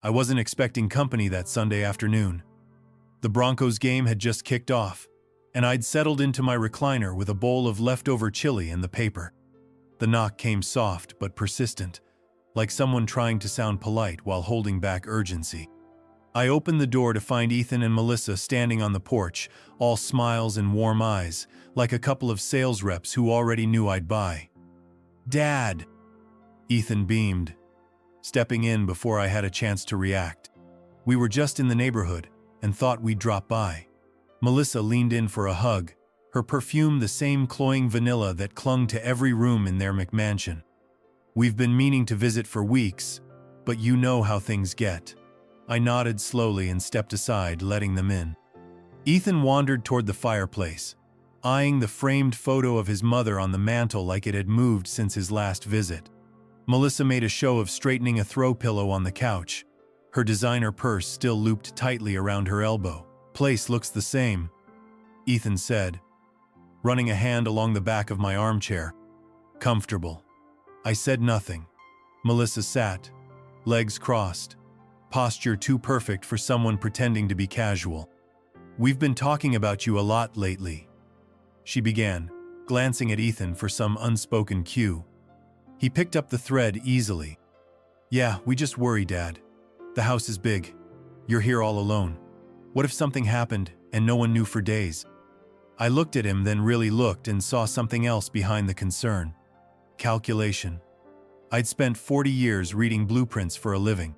I wasn't expecting company that Sunday afternoon. The Broncos game had just kicked off, and I'd settled into my recliner with a bowl of leftover chili and the paper. The knock came soft but persistent, like someone trying to sound polite while holding back urgency. I opened the door to find Ethan and Melissa standing on the porch, all smiles and warm eyes, like a couple of sales reps who already knew I'd buy. "Dad!" Ethan beamed, stepping in before I had a chance to react. We were just in the neighborhood and thought we'd drop by. Melissa leaned in for a hug, her perfume the same cloying vanilla that clung to every room in their McMansion. "We've been meaning to visit for weeks, but you know how things get." I nodded slowly and stepped aside, letting them in. Ethan wandered toward the fireplace, eyeing the framed photo of his mother on the mantel like it had moved since his last visit. Melissa made a show of straightening a throw pillow on the couch, her designer purse still looped tightly around her elbow. "Place looks the same," Ethan said, running a hand along the back of my armchair. "Comfortable." I said nothing. Melissa sat, legs crossed, posture too perfect for someone pretending to be casual. "We've been talking about you a lot lately," she began, glancing at Ethan for some unspoken cue. He picked up the thread easily. "Yeah, we just worry, Dad. The house is big. You're here all alone. What if something happened and no one knew for days?" I looked at him, then really looked and saw something else behind the concern. Calculation. I'd spent 40 years reading blueprints for a living.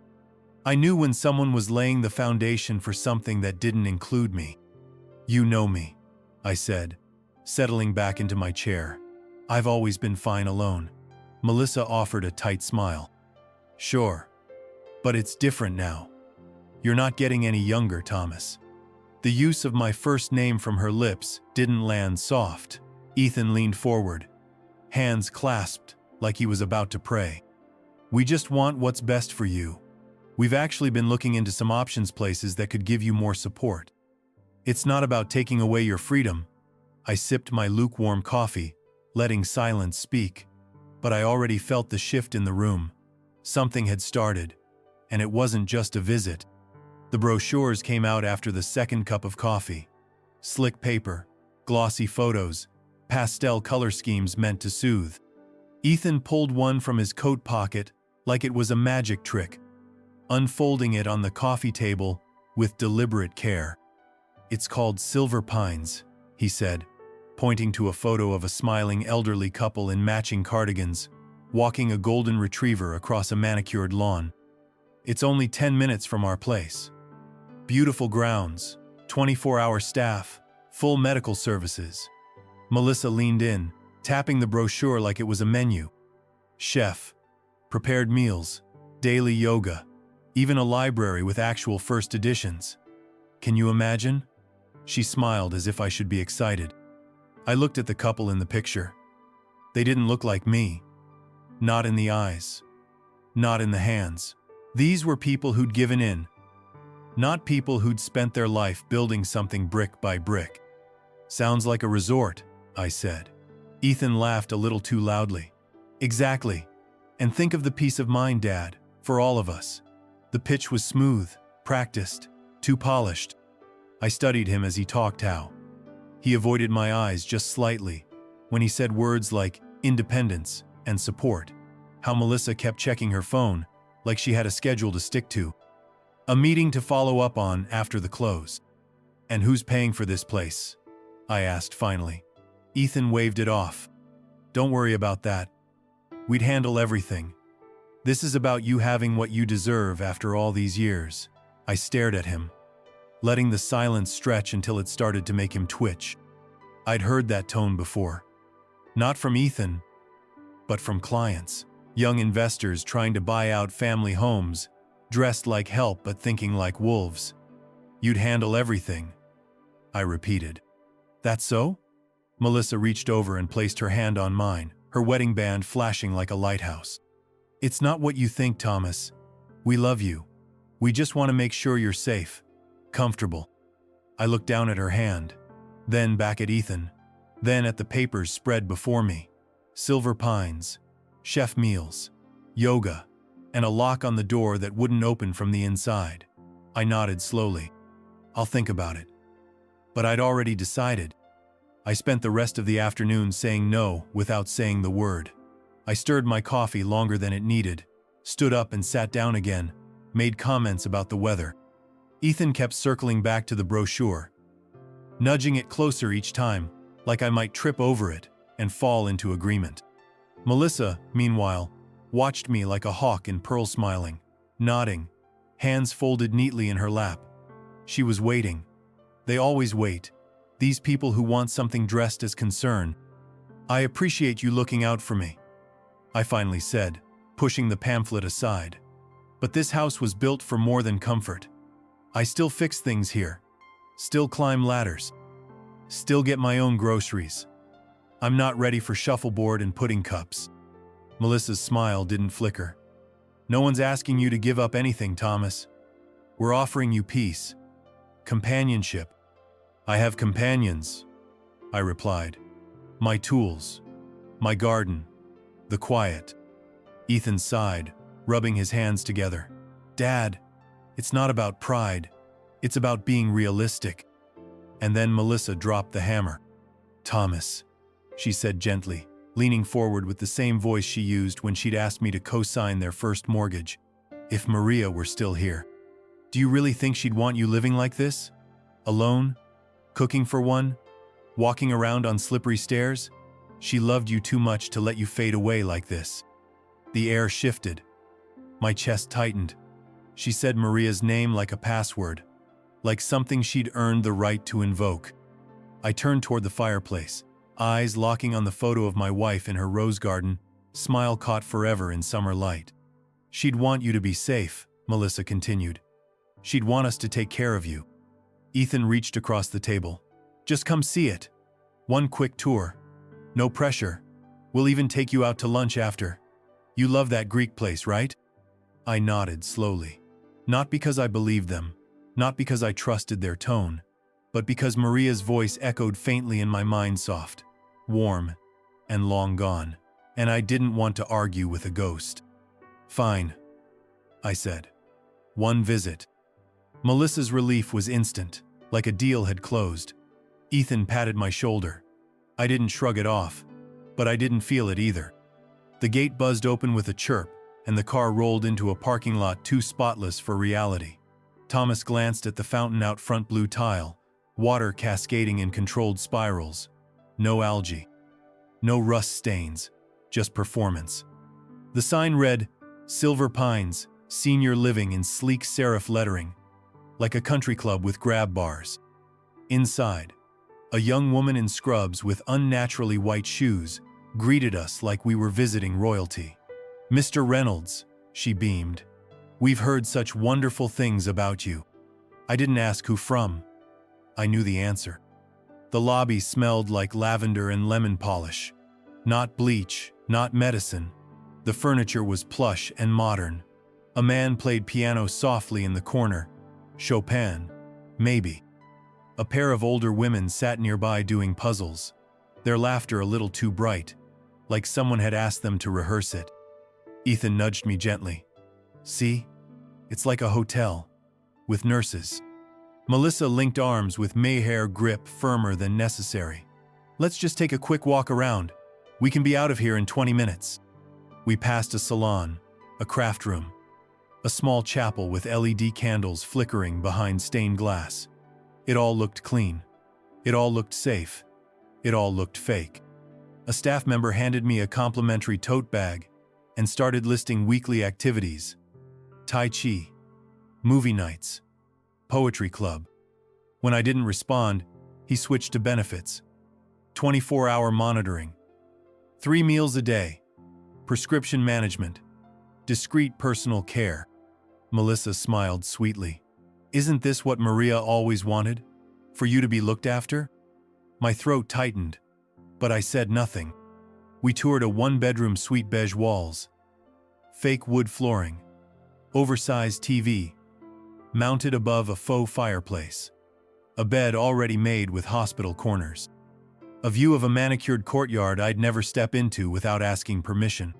I knew when someone was laying the foundation for something that didn't include me. "You know me," I said, settling back into my chair. "I've always been fine alone." Melissa offered a tight smile. "Sure. But it's different now. You're not getting any younger, Thomas." The use of my first name from her lips didn't land soft. Ethan leaned forward, hands clasped like he was about to pray. "We just want what's best for you. We've actually been looking into some options places that could give you more support. It's not about taking away your freedom." I sipped my lukewarm coffee, letting silence speak. But I already felt the shift in the room. Something had started, and it wasn't just a visit. The brochures came out after the second cup of coffee. Slick paper, glossy photos, pastel color schemes meant to soothe. Ethan pulled one from his coat pocket like it was a magic trick, unfolding it on the coffee table with deliberate care. "It's called Silver Pines," he said, pointing to a photo of a smiling elderly couple in matching cardigans, walking a golden retriever across a manicured lawn. "It's only 10 minutes from our place. Beautiful grounds, 24-hour staff, full medical services." Melissa leaned in, tapping the brochure like it was a menu. Chef, prepared meals, daily yoga, even a library with actual first editions. "Can you imagine?" She smiled as if I should be excited. I looked at the couple in the picture. They didn't look like me. Not in the eyes. Not in the hands. These were people who'd given in. Not people who'd spent their life building something brick by brick. "Sounds like a resort," I said. Ethan laughed a little too loudly. "Exactly. And think of the peace of mind, Dad, for all of us." The pitch was smooth, practiced, too polished. I studied him as he talked how. He avoided my eyes just slightly when he said words like independence and support. How Melissa kept checking her phone like she had a schedule to stick to. "A meeting to follow up on after the close." "And who's paying for this place?" I asked finally. Ethan waved it off. "Don't worry about that. We'd handle everything. This is about you having what you deserve after all these years." I stared at him, letting the silence stretch until it started to make him twitch. I'd heard that tone before. Not from Ethan, but from clients. Young investors trying to buy out family homes, dressed like help but thinking like wolves. "You'd handle everything," I repeated. "That so?" Melissa reached over and placed her hand on mine, her wedding band flashing like a lighthouse. "It's not what you think, Thomas. We love you. We just want to make sure you're safe, comfortable." I looked down at her hand, then back at Ethan, then at the papers spread before me. Silver Pines, chef meals, yoga, and a lock on the door that wouldn't open from the inside. I nodded slowly. I'll think about it. But I'd already decided. I spent the rest of the afternoon saying no without saying the word. I stirred my coffee longer than it needed, stood up and sat down again, made comments about the weather. Ethan kept circling back to the brochure, nudging it closer each time, like I might trip over it and fall into agreement. Melissa, meanwhile, watched me like a hawk in pearl, smiling, nodding, hands folded neatly in her lap. She was waiting. They always wait, these people who want something dressed as concern. I appreciate you looking out for me, I finally said, pushing the pamphlet aside. But this house was built for more than comfort. I still fix things here, still climb ladders, still get my own groceries. I'm not ready for shuffleboard and pudding cups. Melissa's smile didn't flicker. No one's asking you to give up anything, Thomas. We're offering you peace, companionship. I have companions, I replied. My tools, my garden, the quiet. Ethan sighed, rubbing his hands together. Dad, it's not about pride. It's about being realistic. And then Melissa dropped the hammer. Thomas, she said gently, leaning forward with the same voice she used when she'd asked me to co-sign their first mortgage. If Maria were still here, do you really think she'd want you living like this? Alone? Cooking for one? Walking around on slippery stairs? She loved you too much to let you fade away like this. The air shifted. My chest tightened. She said Maria's name like a password, like something she'd earned the right to invoke. I turned toward the fireplace, eyes locking on the photo of my wife in her rose garden, smile caught forever in summer light. She'd want you to be safe, Melissa continued. She'd want us to take care of you. Ethan reached across the table. Just come see it. One quick tour. No pressure. We'll even take you out to lunch after. You love that Greek place, right? I nodded slowly. Not because I believed them, not because I trusted their tone, but because Maria's voice echoed faintly in my mind, soft, warm, and long gone, and I didn't want to argue with a ghost. Fine, I said. One visit. Melissa's relief was instant, like a deal had closed. Ethan patted my shoulder. I didn't shrug it off, but I didn't feel it either. The gate buzzed open with a chirp, and the car rolled into a parking lot too spotless for reality. Thomas glanced at the fountain out front, blue tile, water cascading in controlled spirals. No algae. No rust stains, just performance. The sign read, Silver Pines, Senior Living, in sleek serif lettering, like a country club with grab bars. Inside, a young woman in scrubs with unnaturally white shoes greeted us like we were visiting royalty. Mr. Reynolds, she beamed. We've heard such wonderful things about you. I didn't ask who from. I knew the answer. The lobby smelled like lavender and lemon polish. Not bleach, not medicine. The furniture was plush and modern. A man played piano softly in the corner. Chopin, maybe. A pair of older women sat nearby doing puzzles, their laughter a little too bright, like someone had asked them to rehearse it. Ethan nudged me gently. See? It's like a hotel, with nurses. Melissa linked arms with Mayhair grip firmer than necessary. Let's just take a quick walk around. We can be out of here in 20 minutes. We passed a salon, a craft room, a small chapel with LED candles flickering behind stained glass. It all looked clean. It all looked safe. It all looked fake. A staff member handed me a complimentary tote bag and started listing weekly activities. Tai Chi, movie nights, poetry club. When I didn't respond, he switched to benefits. 24-hour monitoring. 3 meals a day. Prescription management. Discreet personal care. Melissa smiled sweetly. Isn't this what Maria always wanted? For you to be looked after? My throat tightened, but I said nothing. We toured a 1-bedroom suite, beige walls, fake wood flooring, oversized TV, mounted above a faux fireplace, a bed already made with hospital corners, a view of a manicured courtyard I'd never step into without asking permission.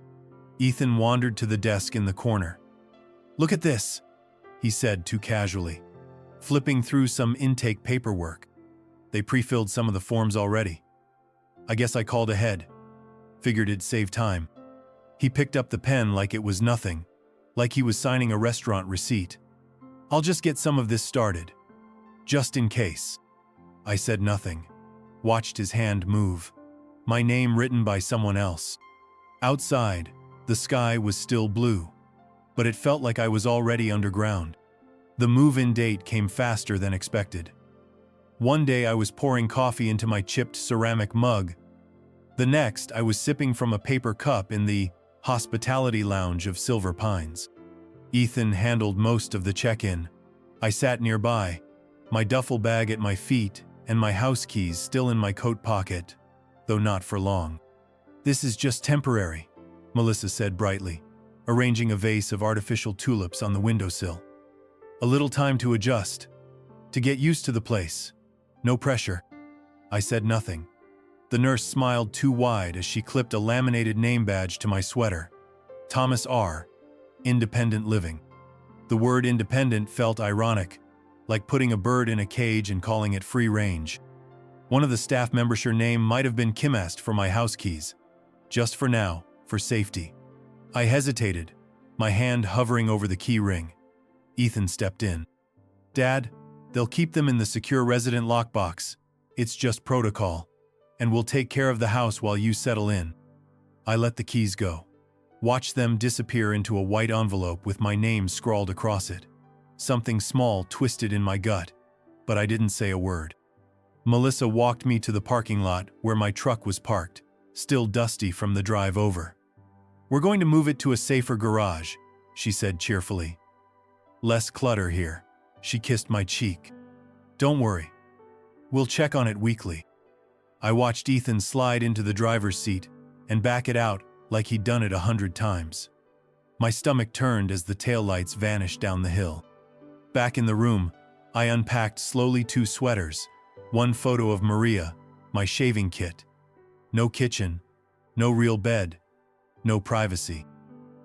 Ethan wandered to the desk in the corner, "Look at this," he said too casually, flipping through some intake paperwork. They pre-filled some of the forms already. I guess I called ahead. Figured it'd save time. He picked up the pen like it was nothing, like he was signing a restaurant receipt. "I'll just get some of this started. Just in case." I said nothing. Watched his hand move. My name written by someone else. Outside, the sky was still blue, but it felt like I was already underground. The move-in date came faster than expected. One day I was pouring coffee into my chipped ceramic mug. The next, I was sipping from a paper cup in the hospitality lounge of Silver Pines. Ethan handled most of the check-in. I sat nearby, my duffel bag at my feet and my house keys still in my coat pocket, though not for long. "This is just temporary," Melissa said brightly, arranging a vase of artificial tulips on the windowsill. "A little time to adjust, to get used to the place. No pressure." I said nothing. The nurse smiled too wide as she clipped a laminated name badge to my sweater. Thomas R. Independent Living. The word independent felt ironic, like putting a bird in a cage and calling it free range. One of the staff members' name might have been Kim asked for my house keys. Just for now, for safety. I hesitated, my hand hovering over the key ring. Ethan stepped in. "Dad, they'll keep them in the secure resident lockbox. It's just protocol. And we'll take care of the house while you settle in." I let the keys go. Watched them disappear into a white envelope with my name scrawled across it. Something small twisted in my gut, but I didn't say a word. Melissa walked me to the parking lot where my truck was parked, still dusty from the drive over. "We're going to move it to a safer garage," she said cheerfully. "Less clutter here." She kissed my cheek. "Don't worry. We'll check on it weekly." I watched Ethan slide into the driver's seat and back it out like he'd done it 100 times. My stomach turned as the taillights vanished down the hill. Back in the room, I unpacked slowly 2 sweaters, one photo of Maria, my shaving kit. No kitchen, no real bed, no privacy.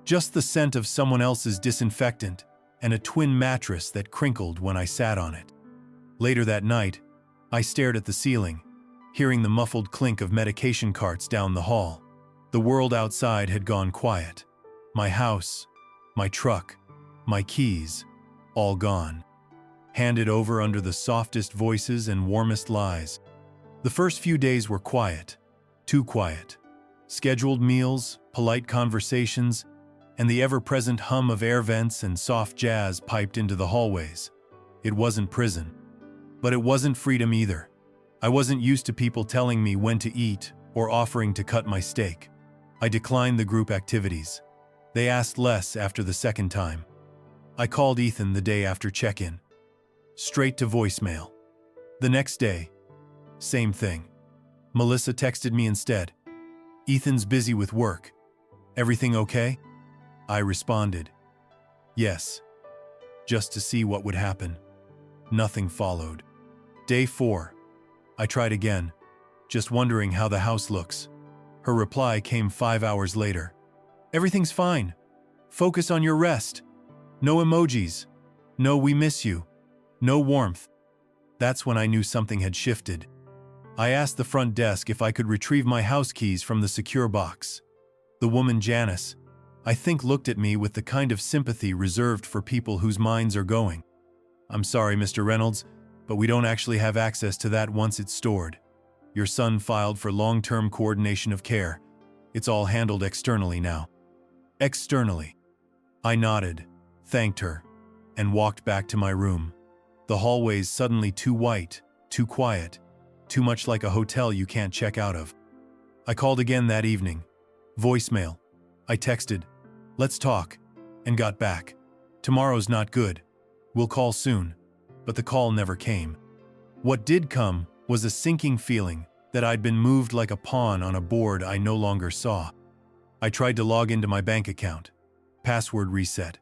Just the scent of someone else's disinfectant and a twin mattress that crinkled when I sat on it. Later that night, I stared at the ceiling, hearing the muffled clink of medication carts down the hall. The world outside had gone quiet. My house, my truck, my keys, all gone. Handed over under the softest voices and warmest lies. The first few days were quiet, too quiet. Scheduled meals, polite conversations, and the ever-present hum of air vents and soft jazz piped into the hallways. It wasn't prison. But it wasn't freedom either. I wasn't used to people telling me when to eat or offering to cut my steak. I declined the group activities. They asked less after the second time. I called Ethan the day after check-in. Straight to voicemail. The next day, same thing. Melissa texted me instead. "Ethan's busy with work. Everything okay?" I responded, "Yes," just to see what would happen. Nothing followed. Day 4. I tried again, just wondering how the house looks. Her reply came 5 hours later. "Everything's fine. Focus on your rest. No emojis. No 'we miss you.' No warmth." That's when I knew something had shifted. I asked the front desk if I could retrieve my house keys from the secure box. The woman Janice, I think, looked at me with the kind of sympathy reserved for people whose minds are going. "I'm sorry, Mr. Reynolds, but we don't actually have access to that once it's stored. Your son filed for long-term coordination of care. It's all handled externally now." Externally. I nodded, thanked her, and walked back to my room. The hallways suddenly too white, too quiet, too much like a hotel you can't check out of. I called again that evening. Voicemail. I texted, "Let's talk," and got back. "Tomorrow's not good. We'll call soon." But the call never came. What did come was a sinking feeling that I'd been moved like a pawn on a board I no longer saw. I tried to log into my bank account. Password reset.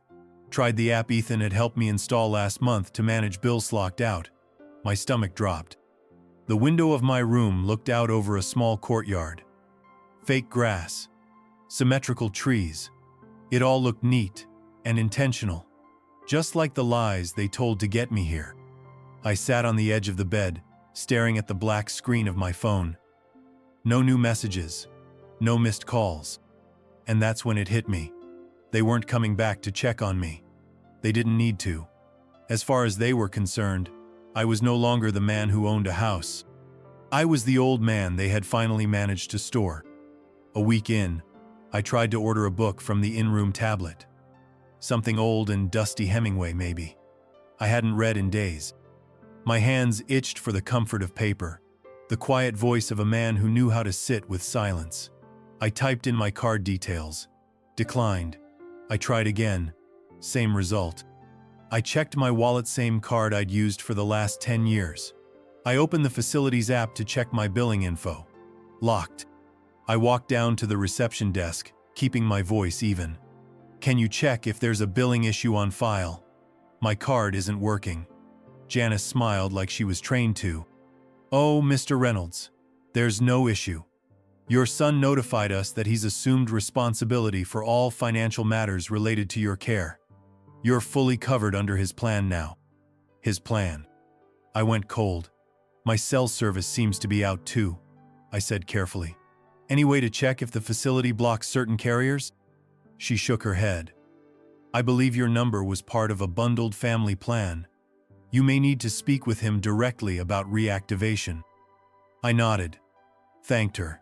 Tried the app Ethan had helped me install last month to manage bills locked out. My stomach dropped. The window of my room looked out over a small courtyard. Fake grass. Symmetrical trees. It all looked neat and intentional. just like the lies they told to get me here. I sat on the edge of the bed, staring at the black screen of my phone. No new messages, no missed calls. And that's when it hit me. They weren't coming back to check on me. They didn't need to. As far as they were concerned, I was no longer the man who owned a house. I was the old man they had finally managed to store. A week in, I tried to order a book from the in-room tablet. Something old and dusty Hemingway, maybe. I hadn't read in days. My hands itched for the comfort of paper, the quiet voice of a man who knew how to sit with silence. I typed in my card details. Declined. I tried again. Same result. I checked my wallet, same card I'd used for the last 10 years. I opened the facilities app to check my billing info. Locked. I walked down to the reception desk, keeping my voice even. Can you check if there's a billing issue on file? My card isn't working. Janice smiled like she was trained to. Oh, Mr. Reynolds, there's no issue. Your son notified us that he's assumed responsibility for all financial matters related to your care. You're fully covered under his plan now. His plan. I went cold. My cell service seems to be out too, I said carefully. Any way to check if the facility blocks certain carriers? She shook her head. I believe your number was part of a bundled family plan. You may need to speak with him directly about reactivation. I nodded, thanked her,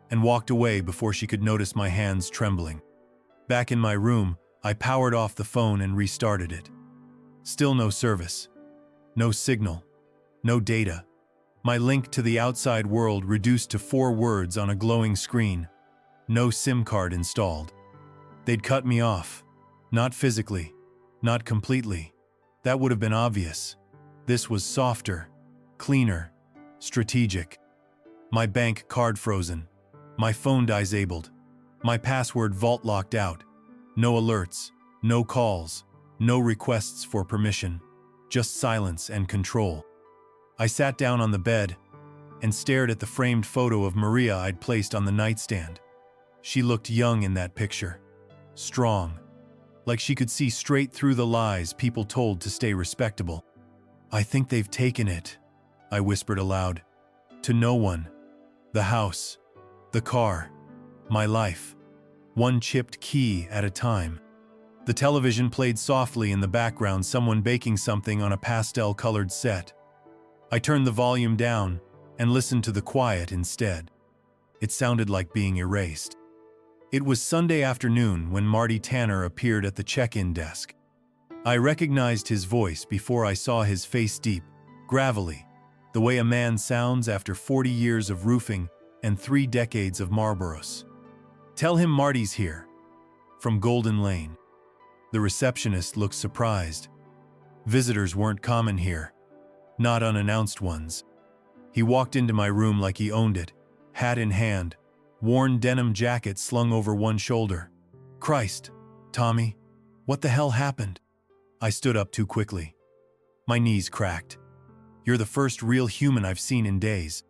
and walked away before she could notice my hands trembling. Back in my room, I powered off the phone and restarted it. Still no service. No signal. No data. My link to the outside world reduced to 4 words on a glowing screen. No SIM card installed. They'd cut me off. Not physically. Not completely. That would have been obvious. This was softer, cleaner, strategic. My bank card frozen. My phone disabled. My password vault locked out. No alerts, no calls, no requests for permission. Just silence and control. I sat down on the bed and stared at the framed photo of Maria I'd placed on the nightstand. She looked young in that picture. Strong. Like she could see straight through the lies people told to stay respectable. I think they've taken it, I whispered aloud. To no one. The house. The car. My life. One chipped key at a time. The television played softly in the background, someone baking something on a pastel-colored set. I turned the volume down and listened to the quiet instead. It sounded like being erased. It was Sunday afternoon when Marty Tanner appeared at the check-in desk. I recognized his voice before I saw his face, deep, gravelly, the way a man sounds after 40 years of roofing and 3 decades of Marlboros. Tell him Marty's here. From Golden Lane. The receptionist looked surprised. Visitors weren't common here. Not unannounced ones. He walked into my room like he owned it, hat in hand, worn denim jacket slung over one shoulder. Christ, Tommy, what the hell happened? I stood up too quickly. My knees cracked. You're the first real human I've seen in days.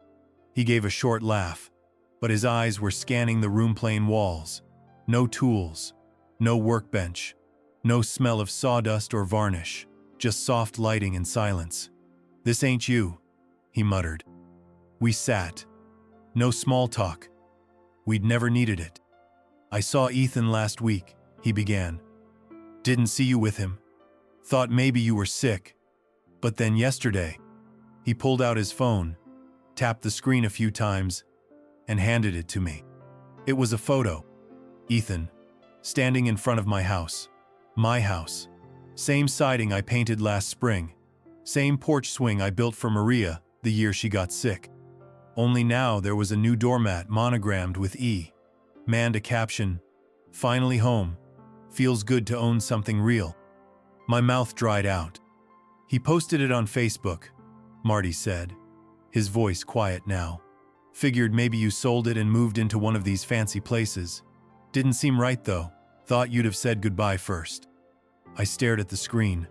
He gave a short laugh, but his eyes were scanning the room, plain walls. No tools, no workbench, no smell of sawdust or varnish, just soft lighting and silence. This ain't you, he muttered. We sat. No small talk. We'd never needed it. I saw Ethan last week, he began. Didn't see you with him. Thought maybe you were sick. But then yesterday, he pulled out his phone, tapped the screen a few times, and handed it to me. It was a photo. Ethan, standing in front of my house. My house. Same siding I painted last spring. Same porch swing I built for Maria the year she got sick. Only now there was a new doormat monogrammed with E. Manned a caption, "Finally home. Feels good to own something real." My mouth dried out. He posted it on Facebook, Marty said, his voice quiet now. Figured maybe you sold it and moved into one of these fancy places. Didn't seem right though. Thought you'd have said goodbye first. I stared at the screen,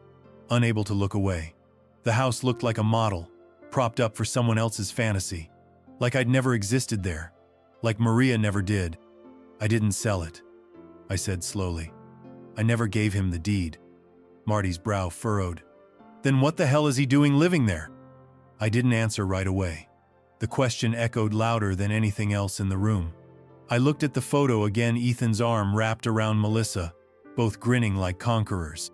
unable to look away. The house looked like a model, propped up for someone else's fantasy. Like I'd never existed there. Like Maria never did. I didn't sell it, I said slowly. I never gave him the deed. Marty's brow furrowed. Then what the hell is he doing living there? I didn't answer right away. The question echoed louder than anything else in the room. I looked at the photo again, Ethan's arm wrapped around Melissa, both grinning like conquerors.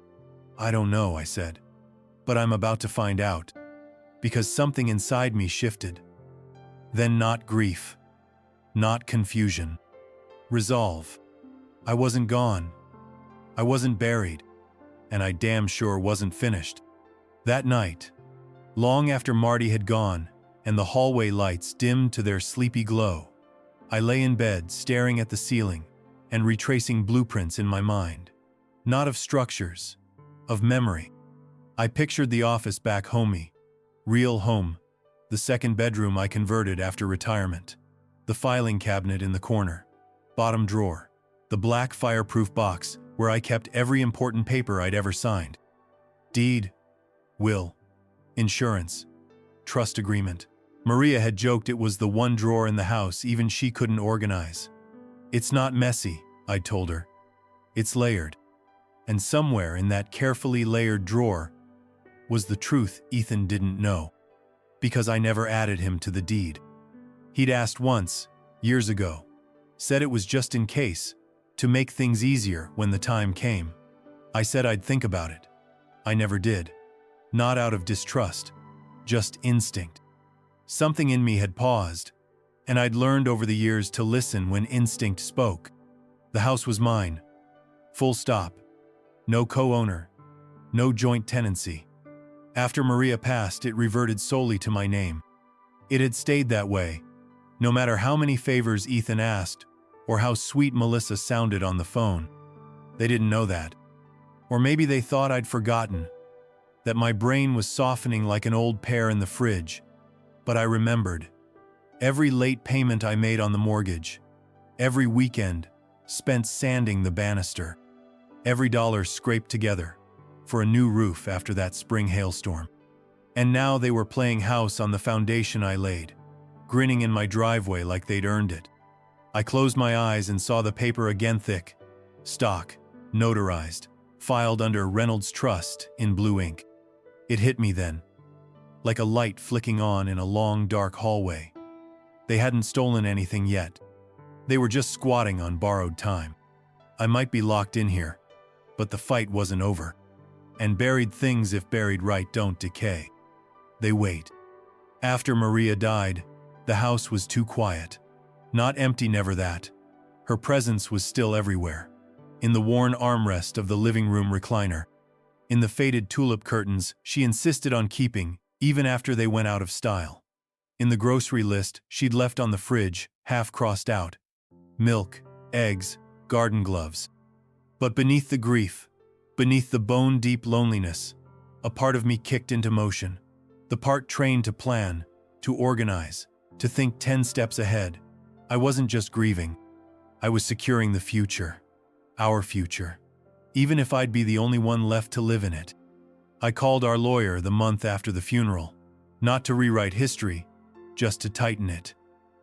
I don't know, I said. But I'm about to find out. Because something inside me shifted. Then not grief. Not confusion. Resolve. I wasn't gone. I wasn't buried. And I damn sure wasn't finished. That night, long after Marty had gone and the hallway lights dimmed to their sleepy glow, I lay in bed staring at the ceiling and retracing blueprints in my mind. Not of structures, of memory. I pictured the office back homey, real home, the second bedroom I converted after retirement, the filing cabinet in the corner, bottom drawer, the black fireproof box where I kept every important paper I'd ever signed. Deed, will, insurance, trust agreement. Maria had joked it was the one drawer in the house even she couldn't organize. It's not messy, I'd told her. It's layered. And somewhere in that carefully layered drawer was the truth Ethan didn't know. Because I never added him to the deed. He'd asked once, years ago, said it was just in case, to make things easier when the time came. I said I'd think about it. I never did. Not out of distrust, just instinct. Something in me had paused, and I'd learned over the years to listen when instinct spoke. The house was mine. Full stop. No co-owner. No joint tenancy. After Maria passed, it reverted solely to my name. It had stayed that way, no matter how many favors Ethan asked or how sweet Melissa sounded on the phone. They didn't know that. Or maybe they thought I'd forgotten, that my brain was softening like an old pear in the fridge. But I remembered. Every late payment I made on the mortgage. Every weekend spent sanding the banister. Every dollar scraped together for a new roof after that spring hailstorm. And now they were playing house on the foundation I laid, grinning in my driveway like they'd earned it. I closed my eyes and saw the paper again, thick, stock, notarized, filed under Reynolds Trust in blue ink. It hit me then, like a light flicking on in a long, dark hallway. They hadn't stolen anything yet. They were just squatting on borrowed time. I might be locked in here, but the fight wasn't over. And buried things, if buried right, don't decay. They wait. After Maria died, the house was too quiet. Not empty, never that. Her presence was still everywhere. In the worn armrest of the living room recliner. In the faded tulip curtains she insisted on keeping, even after they went out of style. In the grocery list she'd left on the fridge, half crossed out. Milk, eggs, garden gloves. But beneath the grief, beneath the bone-deep loneliness, a part of me kicked into motion. The part trained to plan, to organize, to think 10 steps ahead. I wasn't just grieving. I was securing the future. Our future. Even if I'd be the only one left to live in it. I called our lawyer the month after the funeral. Not to rewrite history, just to tighten it.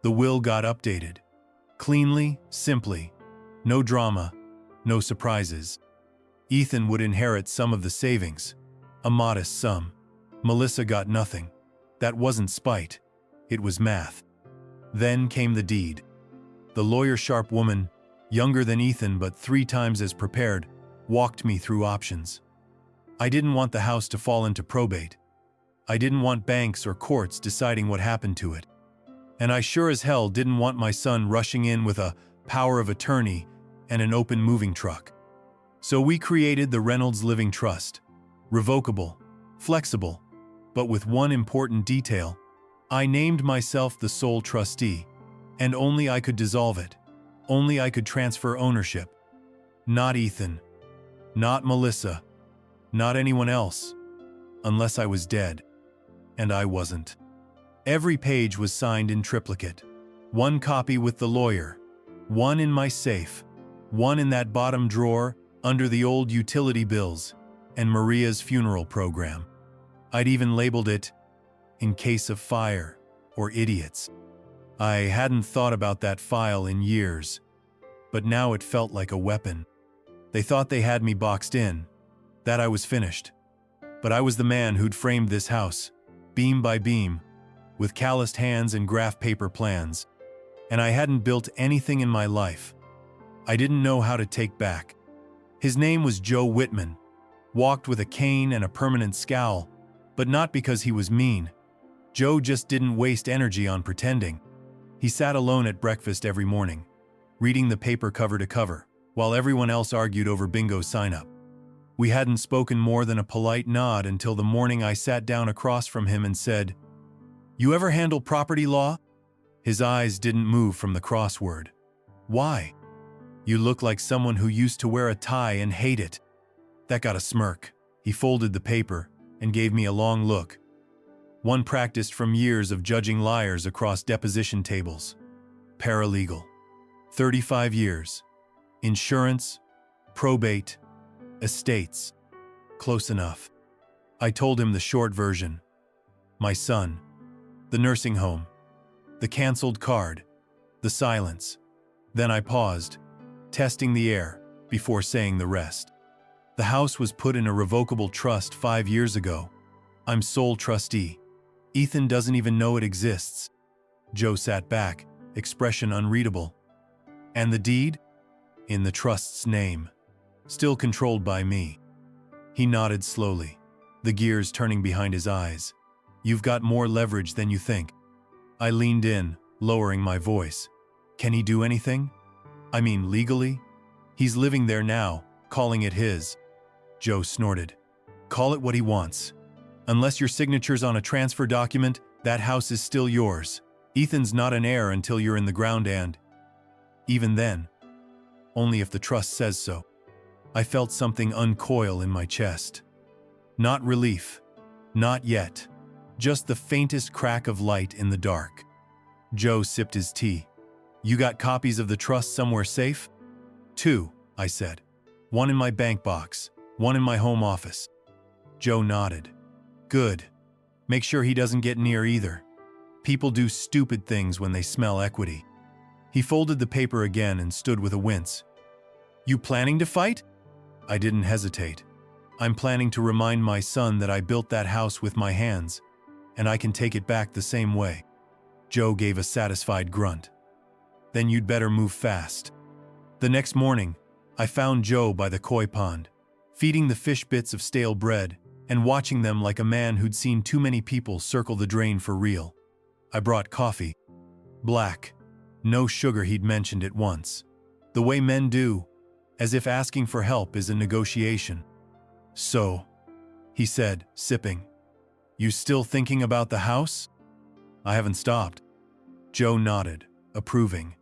The will got updated. Cleanly, simply. No drama, no surprises. Ethan would inherit some of the savings. A modest sum. Melissa got nothing. That wasn't spite. It was math. Then came the deed. The lawyer-sharp woman, younger than Ethan but 3 times as prepared, walked me through options. I didn't want the house to fall into probate. I didn't want banks or courts deciding what happened to it. And I sure as hell didn't want my son rushing in with a power of attorney and an open moving truck. So we created the Reynolds Living Trust. Revocable, flexible, but with one important detail. I named myself the sole trustee, and only I could dissolve it. Only I could transfer ownership. Not Ethan. Not Melissa. Not anyone else. Unless I was dead. And I wasn't. Every page was signed in triplicate. 1 copy with the lawyer. 1 in my safe. 1 in that bottom drawer, under the old utility bills, and Maria's funeral program. I'd even labeled it, "In case of fire," or idiots. I hadn't thought about that file in years, but now it felt like a weapon. They thought they had me boxed in, that I was finished. But I was the man who'd framed this house, beam by beam, with calloused hands and graph paper plans. And I hadn't built anything in my life I didn't know how to take back. His name was Joe Whitman, walked with a cane and a permanent scowl, but not because he was mean. Joe just didn't waste energy on pretending. He sat alone at breakfast every morning, reading the paper cover to cover, while everyone else argued over bingo sign-up. We hadn't spoken more than a polite nod until the morning I sat down across from him and said, "You ever handle property law?" His eyes didn't move from the crossword. "Why?" "You look like someone who used to wear a tie and hate it." That got a smirk. He folded the paper and gave me a long look. One practiced from years of judging liars across deposition tables. Paralegal. 35 years. Insurance, probate, estates. Close enough. I told him the short version. My son. The nursing home. The canceled card. The silence. Then I paused, testing the air, before saying the rest. The house was put in a revocable trust 5 years ago. I'm sole trustee. Ethan doesn't even know it exists. Joe sat back, expression unreadable. And the deed? In the trust's name. Still controlled by me. He nodded slowly, the gears turning behind his eyes. You've got more leverage than you think. I leaned in, lowering my voice. Can he do anything? I mean, legally? He's living there now, calling it his. Joe snorted. Call it what he wants. Unless your signature's on a transfer document, that house is still yours. Ethan's not an heir until you're in the ground and… even then. Only if the trust says so. I felt something uncoil in my chest. Not relief. Not yet. Just the faintest crack of light in the dark. Joe sipped his tea. You got copies of the trust somewhere safe? 2, I said. One in my bank box, one in my home office. Joe nodded. Good. Make sure he doesn't get near either. People do stupid things when they smell equity. He folded the paper again and stood with a wince. You planning to fight? I didn't hesitate. I'm planning to remind my son that I built that house with my hands, and I can take it back the same way. Joe gave a satisfied grunt. Then you'd better move fast. The next morning, I found Joe by the koi pond, feeding the fish bits of stale bread and watching them like a man who'd seen too many people circle the drain for real. I brought coffee. Black. No sugar, he'd mentioned it once. The way men do, as if asking for help is a negotiation. So, he said, sipping. You still thinking about the house? I haven't stopped. Joe nodded, approving.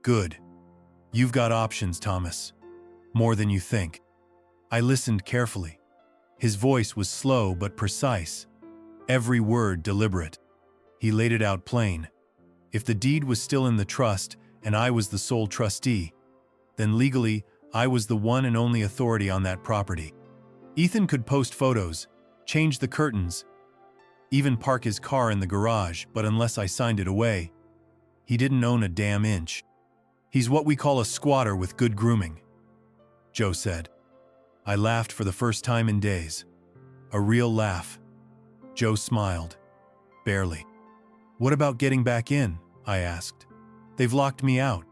Good. You've got options, Thomas. More than you think. I listened carefully. His voice was slow but precise, every word deliberate. He laid it out plain. If the deed was still in the trust and I was the sole trustee, then legally I was the one and only authority on that property. Ethan could post photos, change the curtains, even park his car in the garage, but unless I signed it away, he didn't own a damn inch. He's what we call a squatter with good grooming, Joe said. I laughed for the first time in days. A real laugh. Joe smiled. Barely. What about getting back in? I asked. They've locked me out.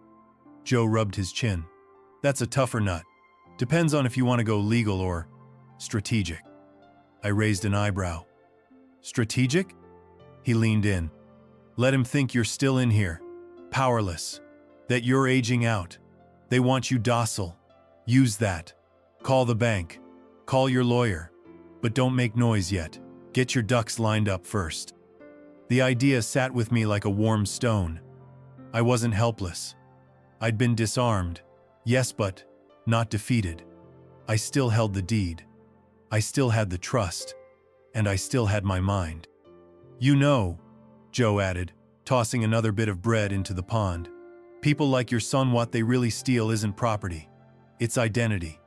Joe rubbed his chin. That's a tougher nut. Depends on if you want to go legal or strategic. I raised an eyebrow. Strategic? He leaned in. Let him think you're still in here. Powerless. That you're aging out. They want you docile. Use that. Call the bank. Call your lawyer. But don't make noise yet. Get your ducks lined up first. The idea sat with me like a warm stone. I wasn't helpless. I'd been disarmed. Yes, but not defeated. I still held the deed. I still had the trust. And I still had my mind. You know, Joe added, tossing another bit of bread into the pond. People like your son, what they really steal isn't property. It's identity.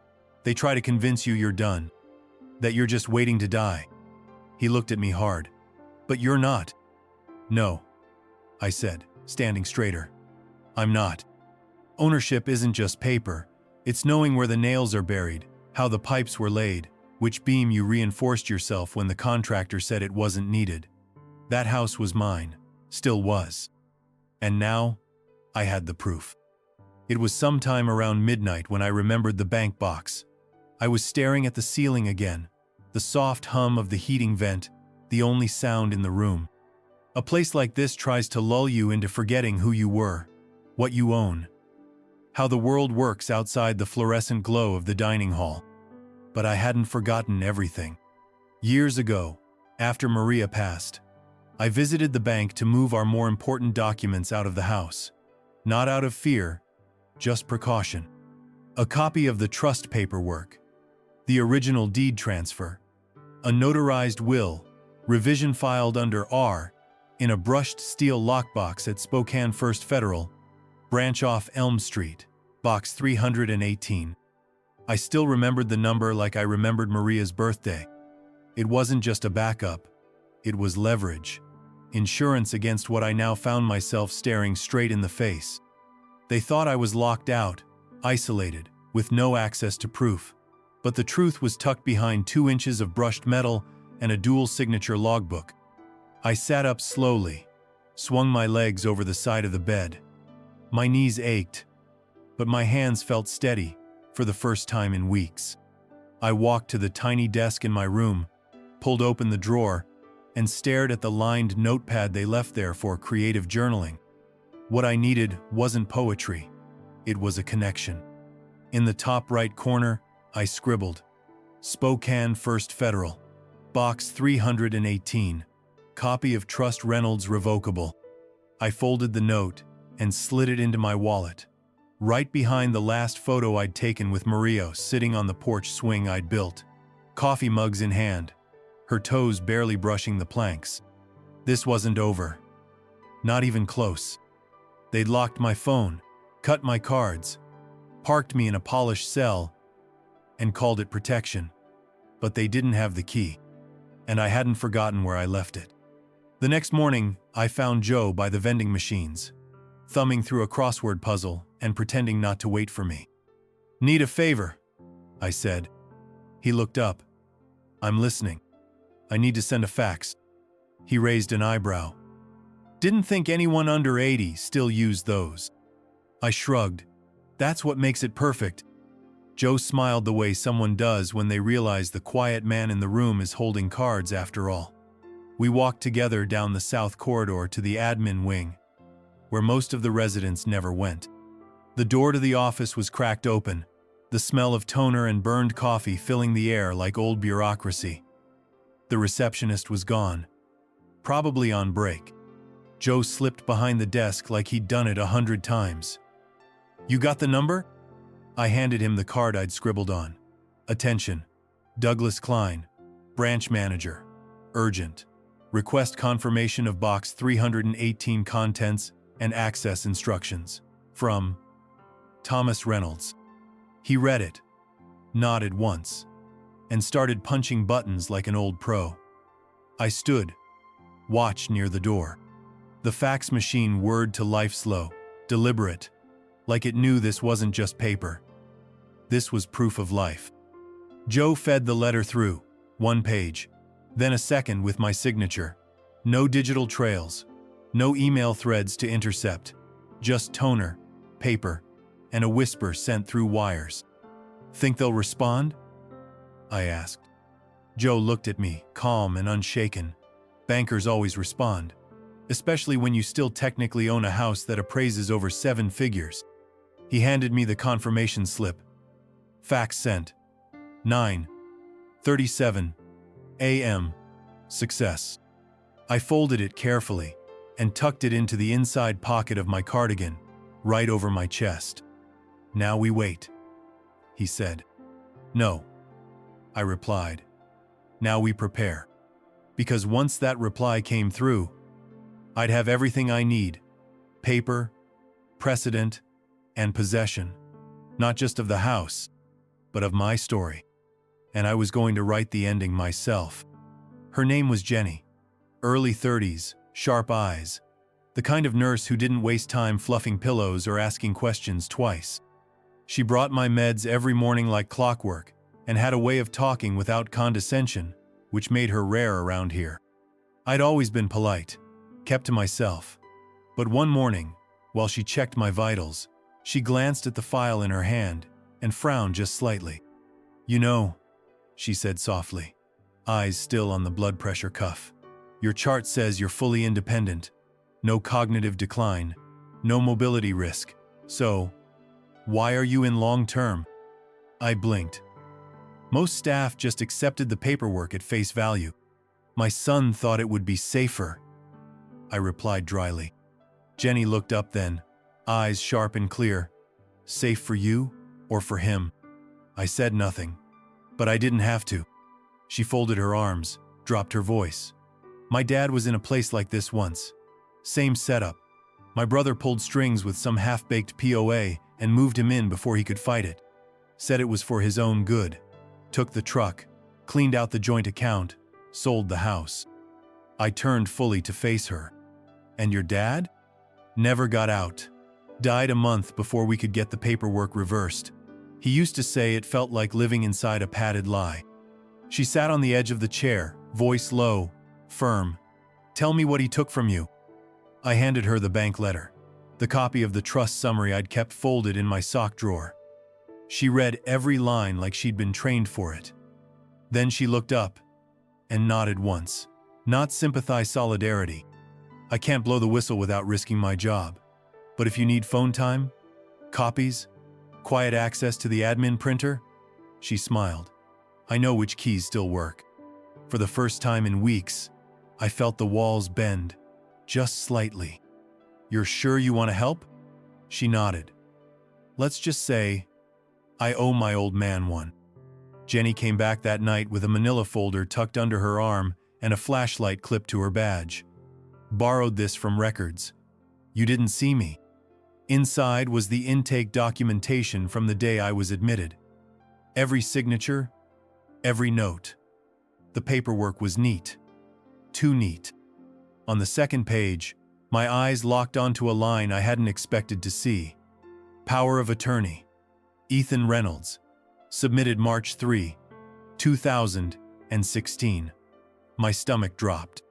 They try to convince you you're done. That you're just waiting to die. He looked at me hard. But you're not. No, I said, standing straighter. I'm not. Ownership isn't just paper. It's knowing where the nails are buried, how the pipes were laid, which beam you reinforced yourself when the contractor said it wasn't needed. That house was mine, still was. And now, I had the proof. It was sometime around midnight when I remembered the bank box. I was staring at the ceiling again, the soft hum of the heating vent, the only sound in the room. A place like this tries to lull you into forgetting who you were, what you own, how the world works outside the fluorescent glow of the dining hall. But I hadn't forgotten everything. Years ago, after Maria passed, I visited the bank to move our more important documents out of the house. Not out of fear, just precaution. A copy of the trust paperwork, the original deed transfer, a notarized will, revision filed under R, in a brushed steel lockbox at Spokane First Federal, branch off Elm Street, box 318. I still remembered the number like I remembered Maria's birthday. It wasn't just a backup, it was leverage. Insurance against what I now found myself staring straight in the face. They thought I was locked out, isolated, with no access to proof. But the truth was tucked behind 2 inches of brushed metal and a dual-signature logbook. I sat up slowly, swung my legs over the side of the bed. My knees ached, but my hands felt steady for the first time in weeks. I walked to the tiny desk in my room, pulled open the drawer, and stared at the lined notepad they left there for creative journaling. What I needed wasn't poetry, it was a connection. In the top right corner, I scribbled, Spokane First Federal, box 318, copy of Trust Reynolds revocable. I folded the note and slid it into my wallet, right behind the last photo I'd taken with Maria sitting on the porch swing I'd built, coffee mugs in hand, her toes barely brushing the planks. This wasn't over. Not even close. They'd locked my phone, cut my cards, parked me in a polished cell, and called it protection. But they didn't have the key, and I hadn't forgotten where I left it. The next morning, I found Joe by the vending machines, thumbing through a crossword puzzle and pretending not to wait for me. "Need a favor," I said. He looked up. "I'm listening. I need to send a fax." He raised an eyebrow. Didn't think anyone under 80 still used those. I shrugged. "That's what makes it perfect." Joe smiled the way someone does when they realize the quiet man in the room is holding cards after all. We walked together down the south corridor to the admin wing, where most of the residents never went. The door to the office was cracked open, the smell of toner and burned coffee filling the air like old bureaucracy. The receptionist was gone, probably on break. Joe slipped behind the desk like he'd done it 100 times. "You got the number?" I handed him the card I'd scribbled on. "Attention, Douglas Klein, branch manager. Urgent. Request confirmation of box 318 contents and access instructions. From Thomas Reynolds." He read it, nodded once, and started punching buttons like an old pro. I stood, watched near the door. The fax machine whirred to life slow, deliberate, like it knew this wasn't just paper. This was proof of life. Joe fed the letter through, 1 page, then a second with my signature. No digital trails, no email threads to intercept, just toner, paper, and a whisper sent through wires. "Think they'll respond?" I asked. Joe looked at me, calm and unshaken. Bankers always respond, especially when you still technically own a house that appraises over 7 figures. He handed me the confirmation slip. Fax sent. 9:37 a.m. Success. I folded it carefully and tucked it into the inside pocket of my cardigan, right over my chest. "Now we wait," he said. "No," I replied. "Now we prepare." Because once that reply came through, I'd have everything I need: paper, precedent, and possession. Not just of the house, but of my story. And I was going to write the ending myself. Her name was Jenny. Early 30s, sharp eyes. The kind of nurse who didn't waste time fluffing pillows or asking questions twice. She brought my meds every morning like clockwork, and had a way of talking without condescension, which made her rare around here. I'd always been polite, kept to myself. But one morning, while she checked my vitals, she glanced at the file in her hand and frowned just slightly. "You know," she said softly, eyes still on the blood pressure cuff, "your chart says you're fully independent, no cognitive decline, no mobility risk. So, why are you in long-term?" I blinked. Most staff just accepted the paperwork at face value. "My son thought it would be safer," I replied dryly. Jenny looked up then, eyes sharp and clear. "Safe for you or for him?" I said nothing, but I didn't have to. She folded her arms, dropped her voice. "My dad was in a place like this once. Same setup. My brother pulled strings with some half-baked POA and moved him in before he could fight it. Said it was for his own good. Took the truck, cleaned out the joint account, sold the house." I turned fully to face her. "And your dad?" "Never got out. Died a month before we could get the paperwork reversed. He used to say it felt like living inside a padded lie." She sat on the edge of the chair, voice low, firm. "Tell me what he took from you." I handed her the bank letter, the copy of the trust summary I'd kept folded in my sock drawer. She read every line like she'd been trained for it. Then she looked up and nodded once. "Not sympathize, solidarity. I can't blow the whistle without risking my job. But if you need phone time, copies, quiet access to the admin printer," she smiled, "I know which keys still work." For the first time in weeks, I felt the walls bend, just slightly. "You're sure you want to help?" She nodded. "Let's just say I owe my old man one." Jenny came back that night with a manila folder tucked under her arm and a flashlight clipped to her badge. "Borrowed this from records. You didn't see me." Inside was the intake documentation from the day I was admitted. Every signature, every note. The paperwork was neat. Too neat. On the second page, my eyes locked onto a line I hadn't expected to see. Power of attorney. Ethan Reynolds. Submitted March 3, 2016. My stomach dropped.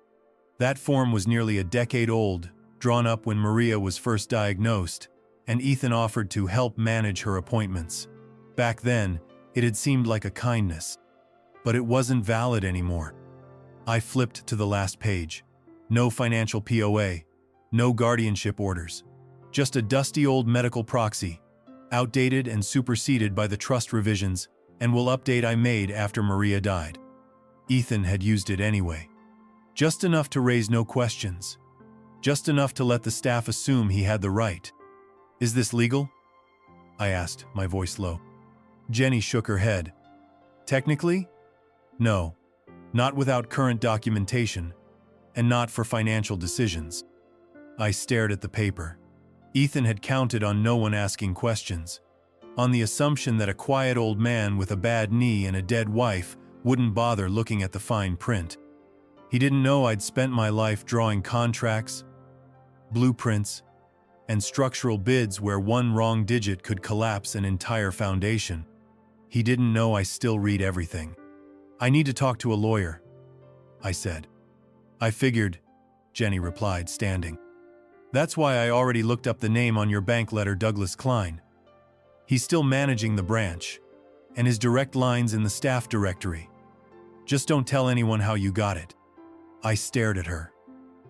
That form was nearly a decade old, drawn up when Maria was first diagnosed, and Ethan offered to help manage her appointments. Back then, it had seemed like a kindness. But it wasn't valid anymore. I flipped to the last page. No financial POA, no guardianship orders. Just a dusty old medical proxy, outdated and superseded by the trust revisions and will update I made after Maria died. Ethan had used it anyway. Just enough to raise no questions. Just enough to let the staff assume he had the right. "Is this legal?" I asked, my voice low. Jenny shook her head. "Technically? No. Not without current documentation, and not for financial decisions." I stared at the paper. Ethan had counted on no one asking questions, on the assumption that a quiet old man with a bad knee and a dead wife wouldn't bother looking at the fine print. He didn't know I'd spent my life drawing contracts, blueprints, and structural bids where one wrong digit could collapse an entire foundation. He didn't know I still read everything. "I need to talk to a lawyer," I said. "I figured," Jenny replied, standing. "That's why I already looked up the name on your bank letter, Douglas Klein. He's still managing the branch, and his direct line's in the staff directory. Just don't tell anyone how you got it." I stared at her,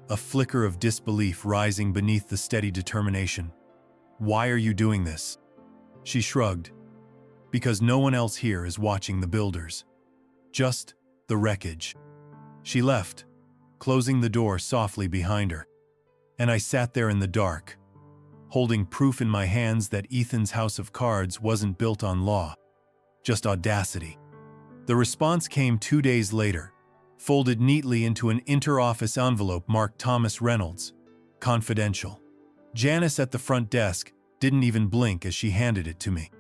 a flicker of disbelief rising beneath the steady determination. "Why are you doing this?" She shrugged. "Because no one else here is watching the builders. Just the wreckage." She left, closing the door softly behind her. And I sat there in the dark, holding proof in my hands that Ethan's house of cards wasn't built on law, just audacity. The response came 2 days later, folded neatly into an inter-office envelope marked Thomas Reynolds, confidential. Janice at the front desk didn't even blink as she handed it to me.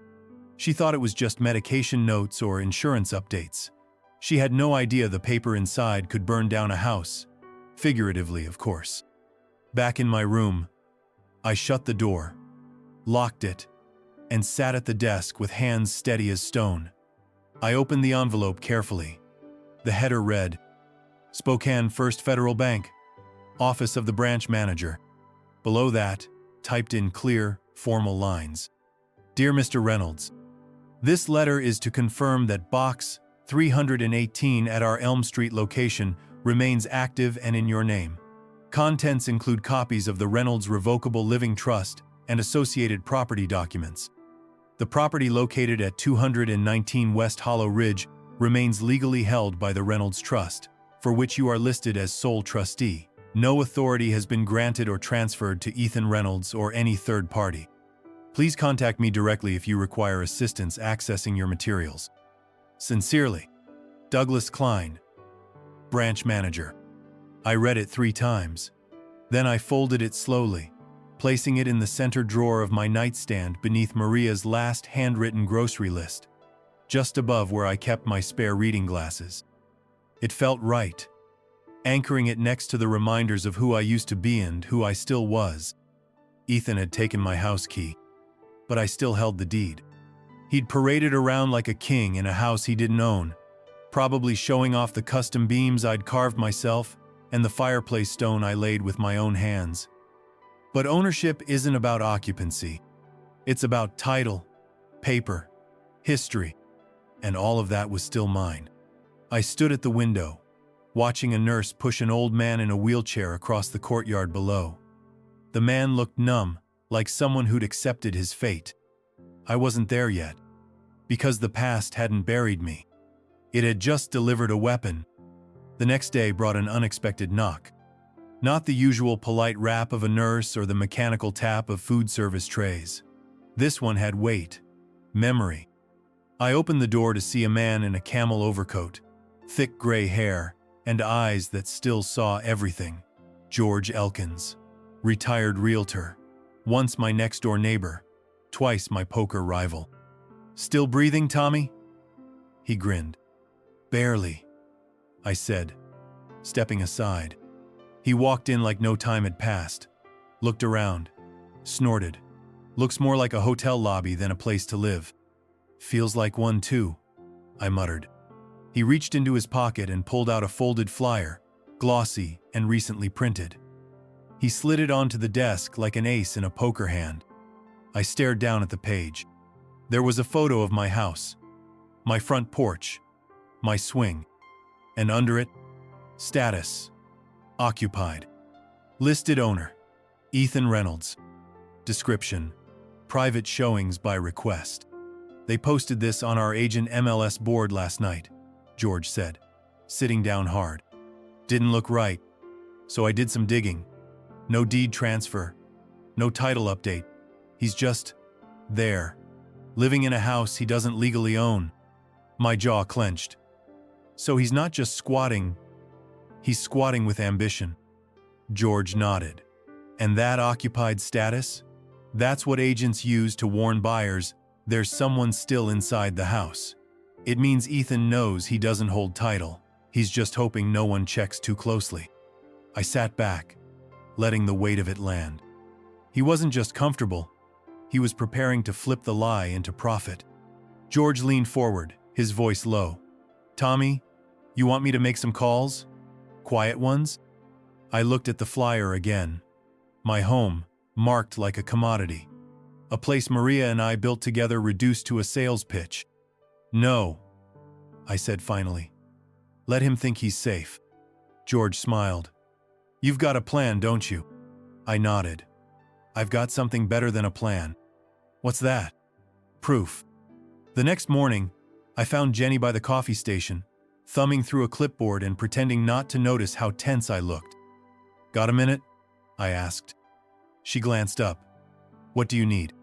She thought it was just medication notes or insurance updates. She had no idea the paper inside could burn down a house, figuratively, of course. Back in my room, I shut the door, locked it, and sat at the desk with hands steady as stone. I opened the envelope carefully. The header read, Spokane First Federal Bank, Office of the Branch Manager. Below that, typed in clear, formal lines. Dear Mr. Reynolds, this letter is to confirm that Box 318 at our Elm Street location remains active and in your name. Contents include copies of the Reynolds Revocable Living Trust and associated property documents. The property located at 219 West Hollow Ridge remains legally held by the Reynolds Trust, for which you are listed as sole trustee. No authority has been granted or transferred to Ethan Reynolds or any third party. Please contact me directly if you require assistance accessing your materials. Sincerely, Douglas Klein, Branch Manager. I read it 3 times. Then I folded it slowly, placing it in the center drawer of my nightstand beneath Maria's last handwritten grocery list, just above where I kept my spare reading glasses. It felt right, anchoring it next to the reminders of who I used to be and who I still was. Ethan had taken my house key, but I still held the deed. He'd paraded around like a king in a house he didn't own, probably showing off the custom beams I'd carved myself and the fireplace stone I laid with my own hands. But ownership isn't about occupancy. It's about title, paper, history, and all of that was still mine. I stood at the window, watching a nurse push an old man in a wheelchair across the courtyard below. The man looked numb, like someone who'd accepted his fate. I wasn't there yet, because the past hadn't buried me. It had just delivered a weapon. The next day brought an unexpected knock. Not the usual polite rap of a nurse or the mechanical tap of food service trays. This one had weight, memory. I opened the door to see a man in a camel overcoat, thick gray hair, and eyes that still saw everything. George Elkins, retired realtor, once my next-door neighbor, twice my poker rival. Still breathing, Tommy? He grinned. Barely, I said, stepping aside. He walked in like no time had passed, looked around, snorted. Looks more like a hotel lobby than a place to live. Feels like one too, I muttered. He reached into his pocket and pulled out a folded flyer, glossy and recently printed. He slid it onto the desk like an ace in a poker hand. I stared down at the page. There was a photo of my house, my front porch, my swing, and under it, status, occupied. Listed owner, Ethan Reynolds. Description, private showings by request. They posted this on our agent MLS board last night, George said, sitting down hard. Didn't look right, so I did some digging. No deed transfer, no title update. He's just there, living in a house he doesn't legally own. My jaw clenched. So he's not just squatting, he's squatting with ambition. George nodded. And that occupied status? That's what agents use to warn buyers there's someone still inside the house. It means Ethan knows he doesn't hold title. He's just hoping no one checks too closely. I sat back, letting the weight of it land. He wasn't just comfortable, he was preparing to flip the lie into profit. George leaned forward, his voice low. Tommy, you want me to make some calls? Quiet ones? I looked at the flyer again. My home, marked like a commodity. A place Maria and I built together reduced to a sales pitch. No, I said finally. Let him think he's safe. George smiled. You've got a plan, don't you? I nodded. I've got something better than a plan. What's that? Proof. The next morning, I found Jenny by the coffee station, thumbing through a clipboard and pretending not to notice how tense I looked. Got a minute? I asked. She glanced up. What do you need?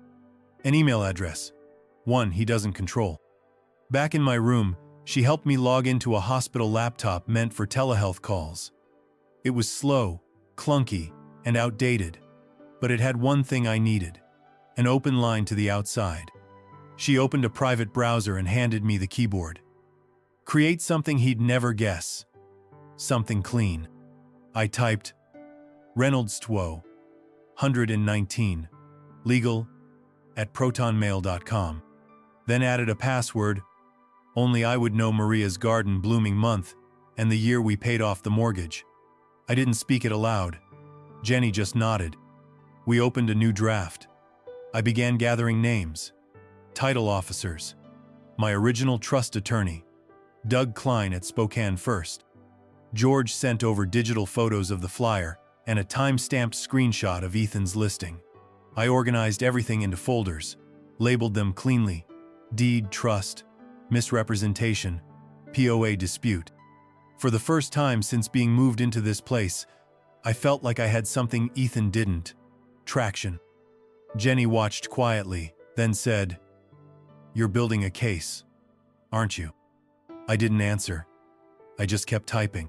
An email address. One he doesn't control. Back in my room, she helped me log into a hospital laptop meant for telehealth calls. It was slow, clunky, and outdated, but it had one thing I needed: an open line to the outside. She opened a private browser and handed me the keyboard. Create something he'd never guess. Something clean. I typed, Reynolds Two, 119, legal, @protonmail.com. Then added a password, Only I would know Maria's garden blooming month and the year we paid off the mortgage. I didn't speak it aloud. Jenny just nodded. We opened a new draft. I began gathering names. Title officers. My original trust attorney, Doug Klein at Spokane First. George sent over digital photos of the flyer and a time-stamped screenshot of Ethan's listing. I organized everything into folders, labeled them cleanly: deed, trust, misrepresentation, POA dispute. For the first time since being moved into this place, I felt like I had something Ethan didn't: traction. Jenny watched quietly, then said, "You're building a case, aren't you?" I didn't answer. I just kept typing.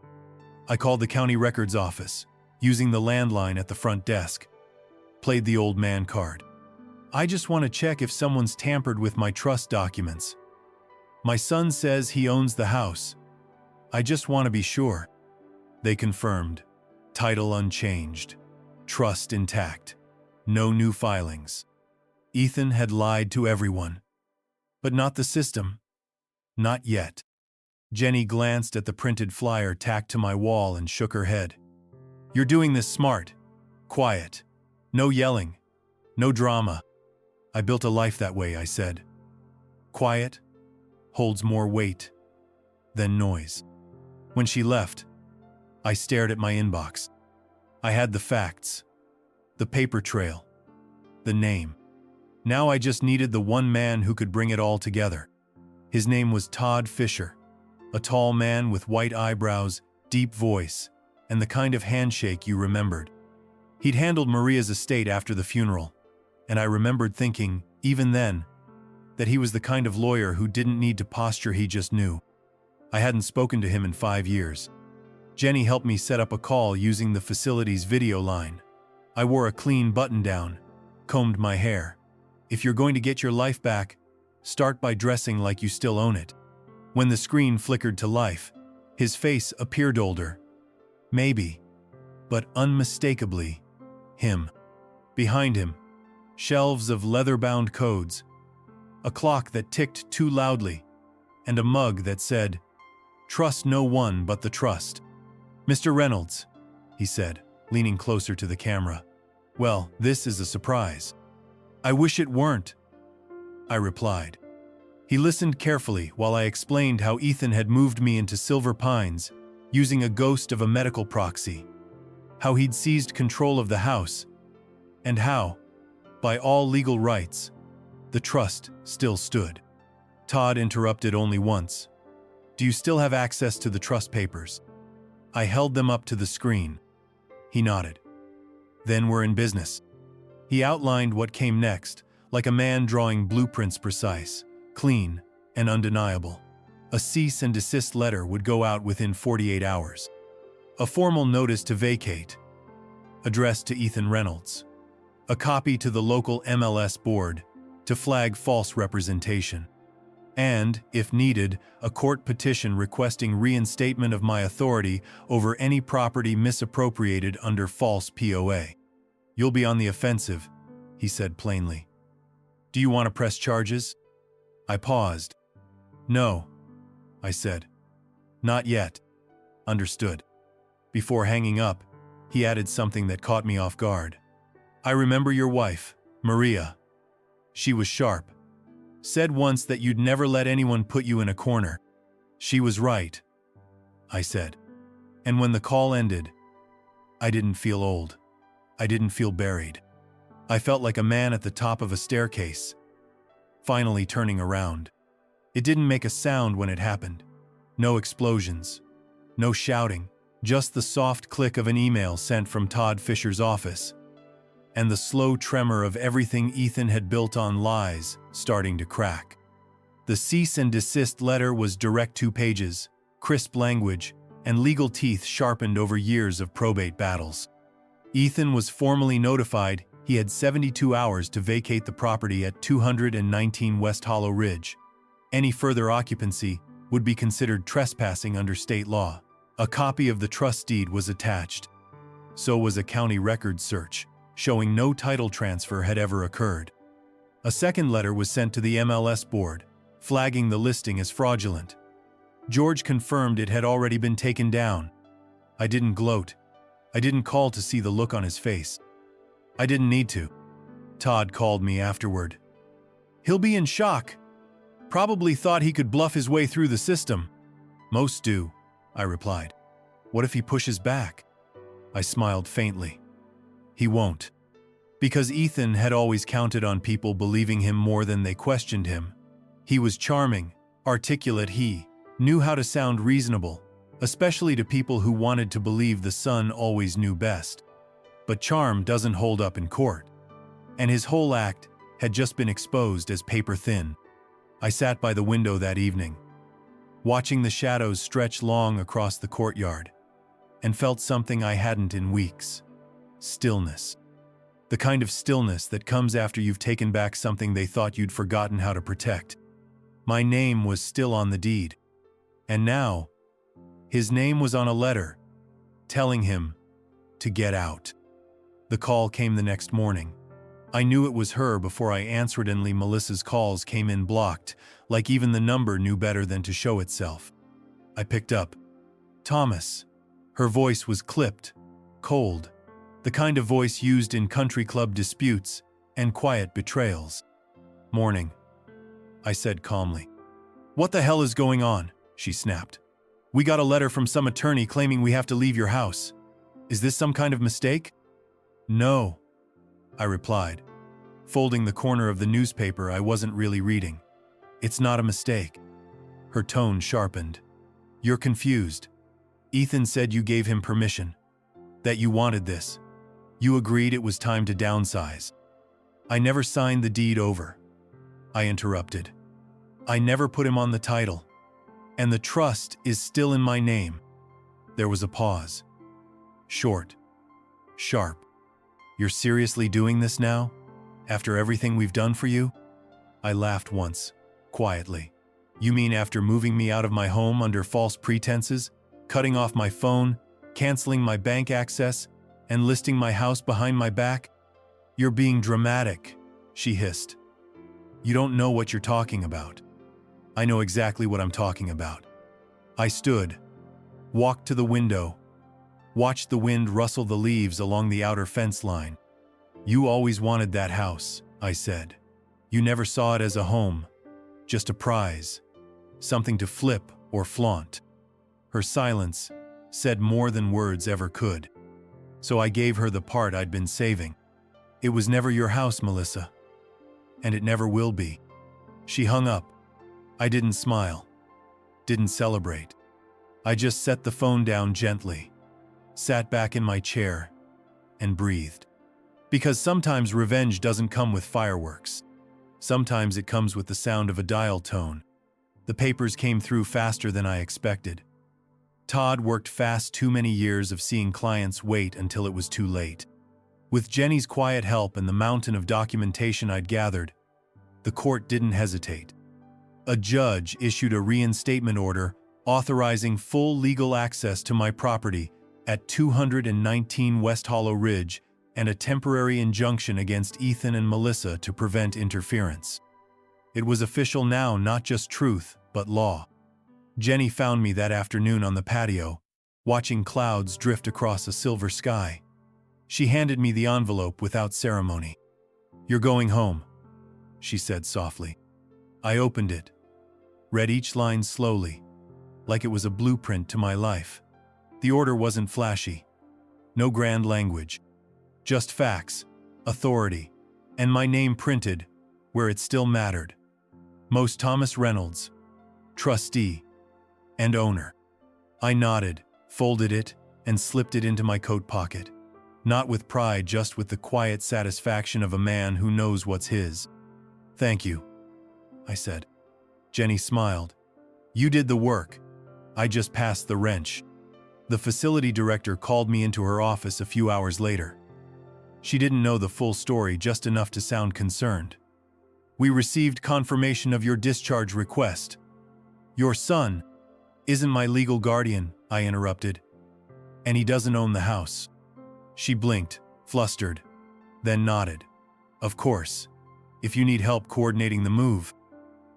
I called the county records office, using the landline at the front desk. Played the old man card. "I just want to check if someone's tampered with my trust documents. My son says he owns the house. I just want to be sure." They confirmed. Title unchanged. Trust intact. No new filings. Ethan had lied to everyone. But not the system. Not yet. Jenny glanced at the printed flyer tacked to my wall and shook her head. "You're doing this smart. Quiet. No yelling. No drama. I built a life that way," I said. "Quiet holds more weight than noise." When she left, I stared at my inbox. I had the facts, the paper trail, the name. Now I just needed the one man who could bring it all together. His name was Todd Fisher, a tall man with white eyebrows, deep voice, and the kind of handshake you remembered. He'd handled Maria's estate after the funeral, and I remembered thinking, even then, that he was the kind of lawyer who didn't need to posture, he just knew. I hadn't spoken to him in 5 years. Jenny helped me set up a call using the facility's video line. I wore a clean button-down, combed my hair. "If you're going to get your life back, start by dressing like you still own it." When the screen flickered to life, his face appeared older. Maybe, but unmistakably, him. Behind him, shelves of leather-bound codes, a clock that ticked too loudly, and a mug that said, "Trust no one but the trust." "Mr. Reynolds," he said, leaning closer to the camera. "Well, this is a surprise." "I wish it weren't," I replied. He listened carefully while I explained how Ethan had moved me into Silver Pines using a ghost of a medical proxy, how he'd seized control of the house, and how, by all legal rights, the trust still stood. Todd interrupted only once. "Do you still have access to the trust papers?" I held them up to the screen. He nodded. "Then we're in business." He outlined what came next, like a man drawing blueprints, precise, clean, and undeniable. A cease and desist letter would go out within 48 hours. A formal notice to vacate, addressed to Ethan Reynolds. A copy to the local MLS board to flag false representation. And, if needed, a court petition requesting reinstatement of my authority over any property misappropriated under false POA. "You'll be on the offensive," he said plainly. "Do you want to press charges?" I paused. "No," I said. "Not yet." "Understood." Before hanging up, he added something that caught me off guard. "I remember your wife, Maria. She was sharp. Said once that you'd never let anyone put you in a corner." "She was right," I said. And when the call ended, I didn't feel old. I didn't feel buried. I felt like a man at the top of a staircase, finally turning around. It didn't make a sound when it happened. No explosions. No shouting. Just the soft click of an email sent from Todd Fisher's office. And the slow tremor of everything Ethan had built on lies starting to crack. The cease and desist letter was direct, 2 pages, crisp language, and legal teeth sharpened over years of probate battles. Ethan was formally notified he had 72 hours to vacate the property at 219 West Hollow Ridge. Any further occupancy would be considered trespassing under state law. A copy of the trust deed was attached. So was a county record search, showing no title transfer had ever occurred. A second letter was sent to the MLS board, flagging the listing as fraudulent. George confirmed it had already been taken down. I didn't gloat. I didn't call to see the look on his face. I didn't need to. Todd called me afterward. He'll be in shock. Probably thought he could bluff his way through the system. Most do, I replied. What if he pushes back? I smiled faintly. He won't. Because Ethan had always counted on people believing him more than they questioned him. He was charming, articulate. He knew how to sound reasonable, especially to people who wanted to believe the son always knew best. But charm doesn't hold up in court. And his whole act had just been exposed as paper thin. I sat by the window that evening, watching the shadows stretch long across the courtyard, and felt something I hadn't in weeks. Stillness. The kind of stillness that comes after you've taken back something they thought you'd forgotten how to protect. My name was still on the deed. And now, his name was on a letter, telling him to get out. The call came the next morning. I knew it was her before I answered, and Melissa's calls came in blocked, like even the number knew better than to show itself. I picked up. Thomas. Her voice was clipped, cold, the kind of voice used in country club disputes and quiet betrayals. Morning, I said calmly. What the hell is going on? She snapped. We got a letter from some attorney claiming we have to leave your house. Is this some kind of mistake? No, I replied, folding the corner of the newspaper I wasn't really reading. It's not a mistake. Her tone sharpened. You're confused. Ethan said you gave him permission, that you wanted this. You agreed it was time to downsize. I never signed the deed over. I interrupted. I never put him on the title. And the trust is still in my name. There was a pause. Short. Sharp. You're seriously doing this now? After everything we've done for you? I laughed once, quietly. You mean after moving me out of my home under false pretenses, cutting off my phone, canceling my bank access, and listing my house behind my back? You're being dramatic, she hissed. You don't know what you're talking about. I know exactly what I'm talking about. I stood, walked to the window, watched the wind rustle the leaves along the outer fence line. You always wanted that house, I said. You never saw it as a home, just a prize, something to flip or flaunt. Her silence said more than words ever could. So I gave her the part I'd been saving. It was never your house, Melissa. And it never will be. She hung up. I didn't smile, didn't celebrate. I just set the phone down gently, sat back in my chair, and breathed. Because sometimes revenge doesn't come with fireworks. Sometimes it comes with the sound of a dial tone. The papers came through faster than I expected. Todd worked fast. Too many years of seeing clients wait until it was too late. With Jenny's quiet help and the mountain of documentation I'd gathered, the court didn't hesitate. A judge issued a reinstatement order authorizing full legal access to my property at 219 West Hollow Ridge and a temporary injunction against Ethan and Melissa to prevent interference. It was official now, not just truth, but law. Jenny found me that afternoon on the patio, watching clouds drift across a silver sky. She handed me the envelope without ceremony. You're going home, she said softly. I opened it, read each line slowly, like it was a blueprint to my life. The order wasn't flashy. No grand language. Just facts, authority, and my name printed where it still mattered. Most Thomas Reynolds, trustee and owner. I nodded, folded it, and slipped it into my coat pocket. Not with pride, just with the quiet satisfaction of a man who knows what's his. Thank you, I said. Jenny smiled. You did the work. I just passed the wrench. The facility director called me into her office a few hours later. She didn't know the full story, just enough to sound concerned. We received confirmation of your discharge request. Your son isn't my legal guardian, I interrupted. And he doesn't own the house. She blinked, flustered, then nodded. Of course. If you need help coordinating the move.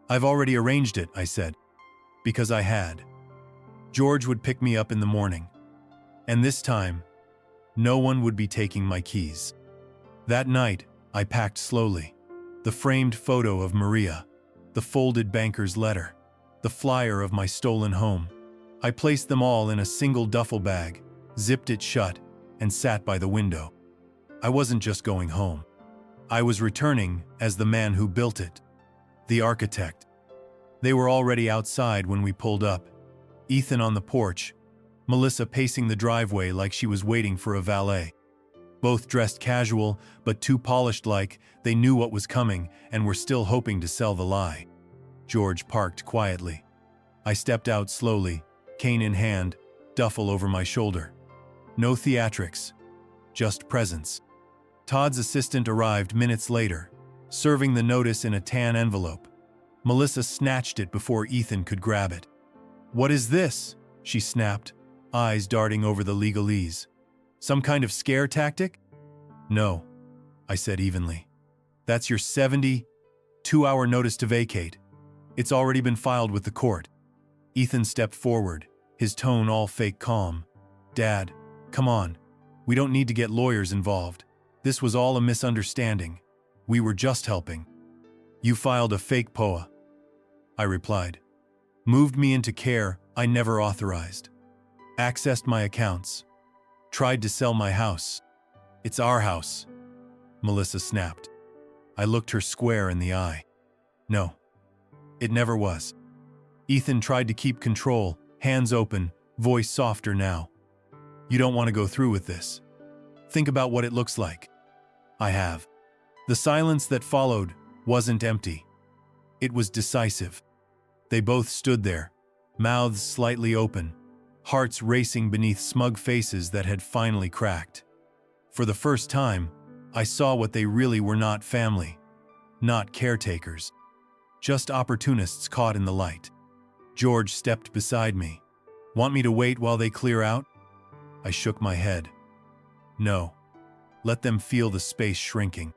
I've already arranged it, I said. Because I had. George would pick me up in the morning. And this time, no one would be taking my keys. That night, I packed slowly. The framed photo of Maria, the folded banker's letter, the flyer of my stolen home. I placed them all in a single duffel bag, zipped it shut, and sat by the window. I wasn't just going home. I was returning as the man who built it, the architect. They were already outside when we pulled up. Ethan on the porch, Melissa pacing the driveway like she was waiting for a valet. Both dressed casual, but too polished like they knew what was coming and were still hoping to sell the lie. George parked quietly. I stepped out slowly, cane in hand, duffel over my shoulder. No theatrics, just presence. Todd's assistant arrived minutes later, serving the notice in a tan envelope. Melissa snatched it before Ethan could grab it. "What is this?" she snapped, eyes darting over the legalese. "Some kind of scare tactic?" "No," I said evenly. "That's your 72-hour notice to vacate. It's already been filed with the court." Ethan stepped forward, his tone all fake calm. "Dad, come on. We don't need to get lawyers involved. This was all a misunderstanding. We were just helping." "You filed a fake POA," I replied. "Moved me into care I never authorized. Accessed my accounts. Tried to sell my house. It's our house," Melissa snapped. I looked her square in the eye. "No, it never was." Ethan tried to keep control, hands open, voice softer now. "You don't want to go through with this. Think about what it looks like." I have. The silence that followed wasn't empty. It was decisive. They both stood there, mouths slightly open, hearts racing beneath smug faces that had finally cracked. For the first time, I saw what they really were: not family, not caretakers, just opportunists caught in the light. George stepped beside me. "Want me to wait while they clear out?" I shook my head. "No. Let them feel the space shrinking."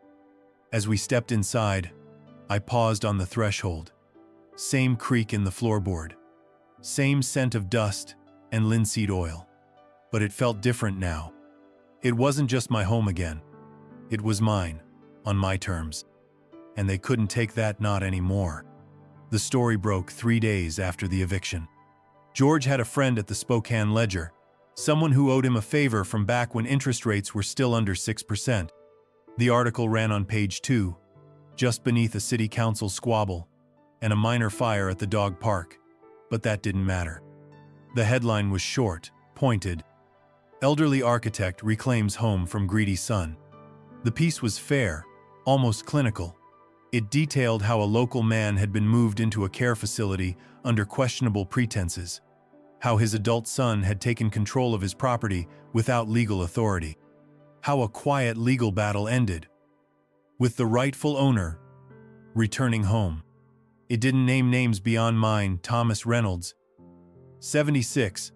As we stepped inside, I paused on the threshold. Same creak in the floorboard. Same scent of dust and linseed oil. But it felt different now. It wasn't just my home again. It was mine, on my terms. And they couldn't take that not anymore. The story broke 3 days after the eviction. George had a friend at the Spokane Ledger, someone who owed him a favor from back when interest rates were still under 6%. The article ran on page 2, just beneath a city council squabble and a minor fire at the dog park, but that didn't matter. The headline was short, pointed. "Elderly architect reclaims home from greedy son." The piece was fair, almost clinical. It detailed how a local man had been moved into a care facility under questionable pretenses, how his adult son had taken control of his property without legal authority, how a quiet legal battle ended, with the rightful owner returning home. It didn't name names beyond mine: Thomas Reynolds, 76,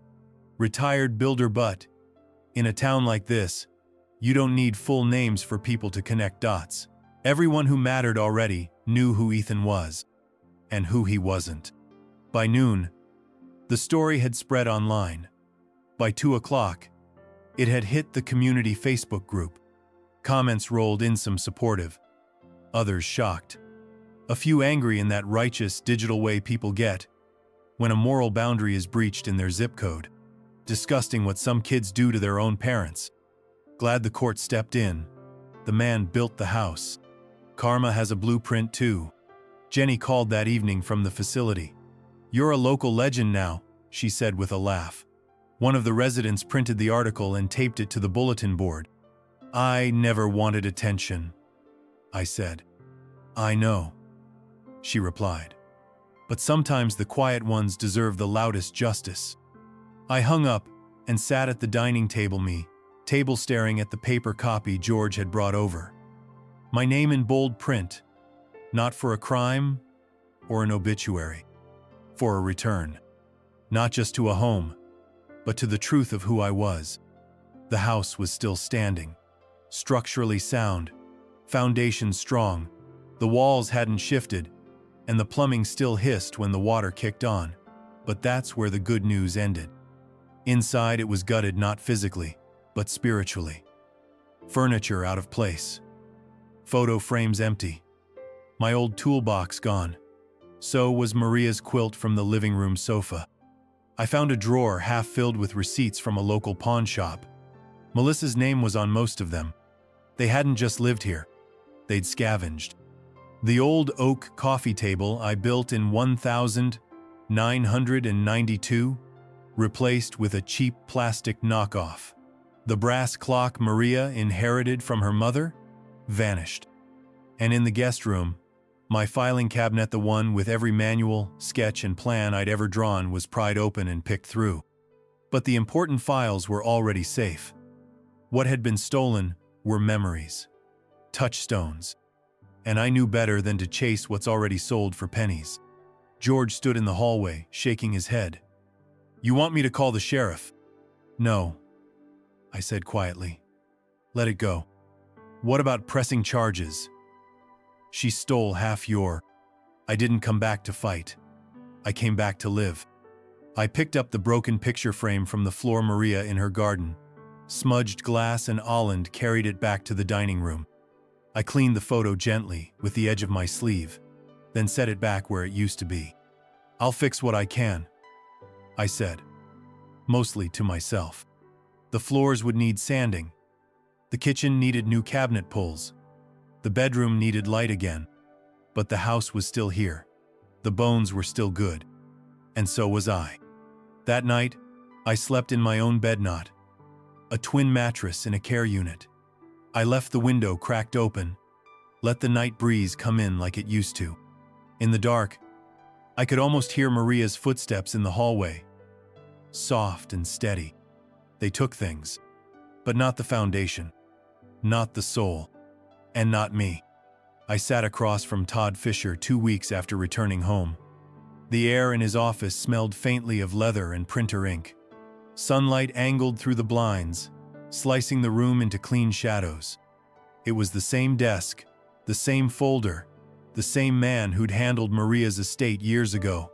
retired builder. But in a town like this, you don't need full names for people to connect dots. Everyone who mattered already knew who Ethan was, and who he wasn't. By noon, the story had spread online. By 2 o'clock, it had hit the community Facebook group. Comments rolled in, some supportive, others shocked. A few angry in that righteous digital way people get when a moral boundary is breached in their zip code. Disgusting what some kids do to their own parents. Glad the court stepped in. The man built the house. Karma has a blueprint too. Jenny called that evening from the facility. "You're a local legend now," she said with a laugh. One of the residents printed the article and taped it to the bulletin board. "I never wanted attention," I said. "I know," she replied. "But sometimes the quiet ones deserve the loudest justice." I hung up and sat at the dining table staring at the paper copy George had brought over. My name in bold print, not for a crime or an obituary, for a return. Not just to a home, but to the truth of who I was. The house was still standing, structurally sound, foundation strong. The walls hadn't shifted, and the plumbing still hissed when the water kicked on. But that's where the good news ended. Inside it was gutted not physically, but spiritually. Furniture out of place. Photo frames empty. My old toolbox gone. So was Maria's quilt from the living room sofa. I found a drawer half filled with receipts from a local pawn shop. Melissa's name was on most of them. They hadn't just lived here. They'd scavenged. The old oak coffee table I built in 1992, replaced with a cheap plastic knockoff. The brass clock Maria inherited from her mother vanished. And in the guest room, my filing cabinet, the one with every manual, sketch, and plan I'd ever drawn, was pried open and picked through. But the important files were already safe. What had been stolen were memories, touchstones. And I knew better than to chase what's already sold for pennies. George stood in the hallway, shaking his head. "You want me to call the sheriff?" "No," I said quietly. "Let it go." "What about pressing charges?" "She stole half your—" "I didn't come back to fight. I came back to live." I picked up the broken picture frame from the floor. Maria in her garden. Smudged glass and Holland carried it back to the dining room. I cleaned the photo gently with the edge of my sleeve, then set it back where it used to be. "I'll fix what I can," I said, mostly to myself. The floors would need sanding. The kitchen needed new cabinet pulls. The bedroom needed light again. But the house was still here. The bones were still good. And so was I. That night, I slept in my own bed, not a twin mattress in a care unit. I left the window cracked open, let the night breeze come in like it used to. In the dark, I could almost hear Maria's footsteps in the hallway. Soft and steady. They took things, but not the foundation, not the soul, and not me. I sat across from Todd Fisher 2 weeks after returning home. The air in his office smelled faintly of leather and printer ink. Sunlight angled through the blinds, slicing the room into clean shadows. It was the same desk, the same folder, the same man who'd handled Maria's estate years ago.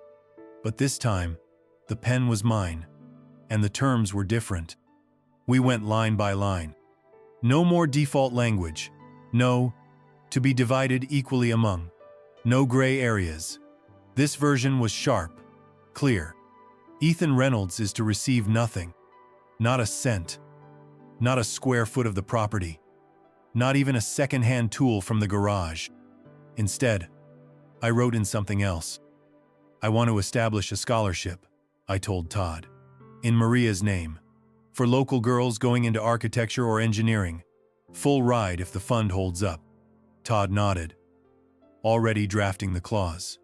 But this time, the pen was mine, and the terms were different. We went line by line. No more default language. No, to be divided equally among. No gray areas. This version was sharp, clear. Ethan Reynolds is to receive nothing. Not a cent. Not a square foot of the property. Not even a second-hand tool from the garage. Instead, I wrote in something else. "I want to establish a scholarship," I told Todd, "in Maria's name. For local girls going into architecture or engineering. Full ride if the fund holds up." Todd nodded, already drafting the clause.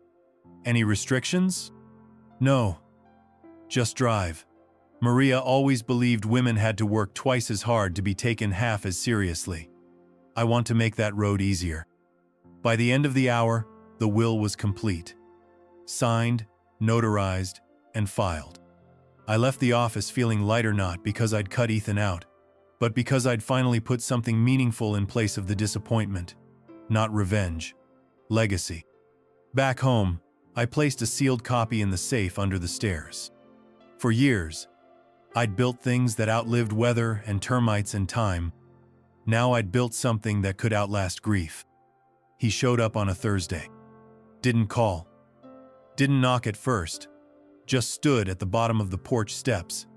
"Any restrictions?" "No. Just drive. Maria always believed women had to work twice as hard to be taken half as seriously. I want to make that road easier." By the end of the hour, the will was complete. Signed, notarized, and filed. I left the office feeling lighter, not because I'd cut Ethan out, but because I'd finally put something meaningful in place of the disappointment. Not revenge. Legacy. Back home, I placed a sealed copy in the safe under the stairs. For years, I'd built things that outlived weather and termites and time. Now I'd built something that could outlast grief. He showed up on a Thursday. Didn't call. Didn't knock at first. Just stood at the bottom of the porch steps,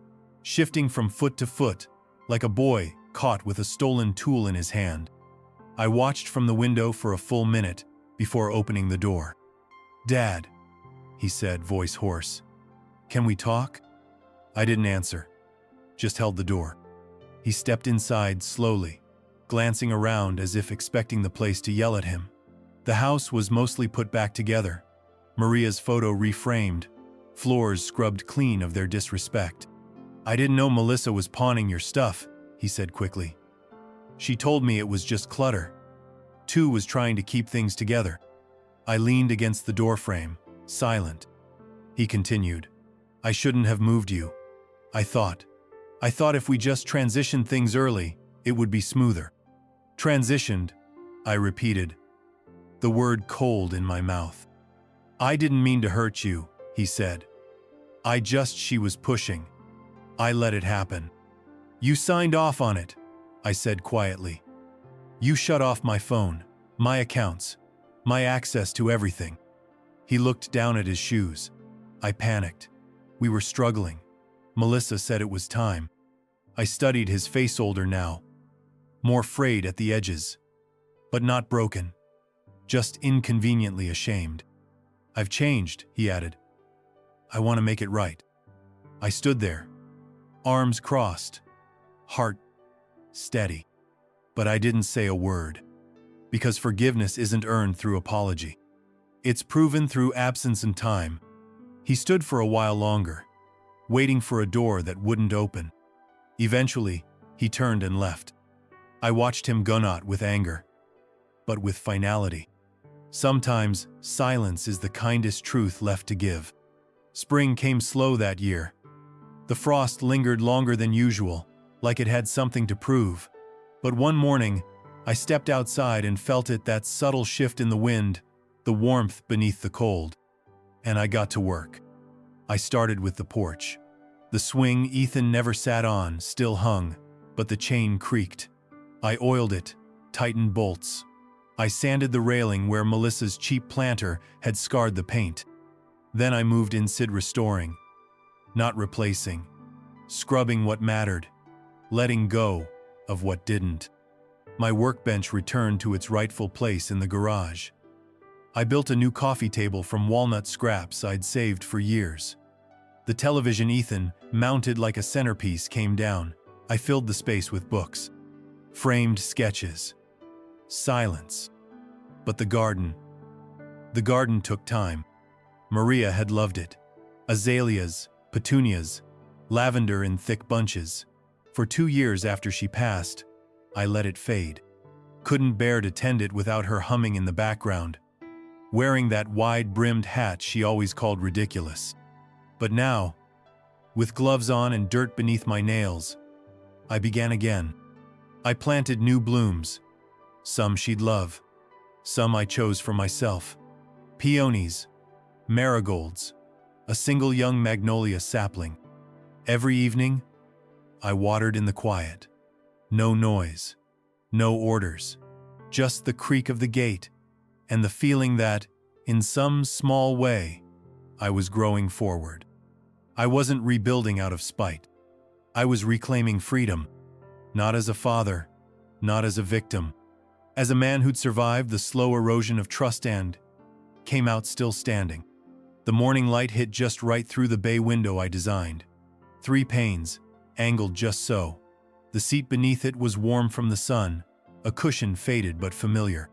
shifting from foot to foot, like a boy caught with a stolen tool in his hand. I watched from the window for a full minute before opening the door. "Dad," he said, voice hoarse. "Can we talk?" I didn't answer, just held the door. He stepped inside slowly, glancing around as if expecting the place to yell at him. The house was mostly put back together, Maria's photo reframed, floors scrubbed clean of their disrespect. "I didn't know Melissa was pawning your stuff," he said quickly. "She told me it was just clutter. Tu was trying to keep things together." I leaned against the doorframe, silent. He continued, "I shouldn't have moved you. I thought if we just transitioned things early, it would be smoother." "Transitioned," I repeated, the word cold in my mouth. "I didn't mean to hurt you," he said. She was pushing. I let it happen." "You signed off on it," I said quietly. "You shut off my phone, my accounts, my access to everything." He looked down at his shoes. I panicked. We were struggling. Melissa said it was time. I studied his face, older now, more frayed at the edges, but not broken, just inconveniently ashamed. "I've changed," he added. "I want to make it right." I stood there, arms crossed, heart steady. But I didn't say a word, because forgiveness isn't earned through apology. It's proven through absence and time. He stood for a while longer, waiting for a door that wouldn't open. Eventually, he turned and left. I watched him go, not with anger, but with finality. Sometimes, silence is the kindest truth left to give. Spring came slow that year. The frost lingered longer than usual, like it had something to prove. But one morning, I stepped outside and felt it, that subtle shift in the wind, the warmth beneath the cold. And I got to work. I started with the porch. The swing Ethan never sat on still hung, but the chain creaked. I oiled it, tightened bolts. I sanded the railing where Melissa's cheap planter had scarred the paint. Then I moved inside, restoring, not replacing, scrubbing what mattered, letting go of what didn't. My workbench returned to its rightful place in the garage. I built a new coffee table from walnut scraps I'd saved for years. The television Ethan mounted like a centerpiece came down. I filled the space with books, framed sketches, silence. But the garden took time. Maria had loved it. Azaleas, petunias, lavender in thick bunches. For 2 years after she passed, I let it fade. Couldn't bear to tend it without her humming in the background, wearing that wide-brimmed hat she always called ridiculous. But now, with gloves on and dirt beneath my nails, I began again. I planted new blooms. Some she'd love. Some I chose for myself. Peonies, marigolds, a single young magnolia sapling. Every evening, I watered in the quiet. No noise, no orders, just the creak of the gate and the feeling that, in some small way, I was growing forward. I wasn't rebuilding out of spite. I was reclaiming freedom, not as a father, not as a victim, as a man who'd survived the slow erosion of trust and came out still standing. The morning light hit just right through the bay window I designed. 3 panes, angled just so. The seat beneath it was warm from the sun, a cushion faded but familiar.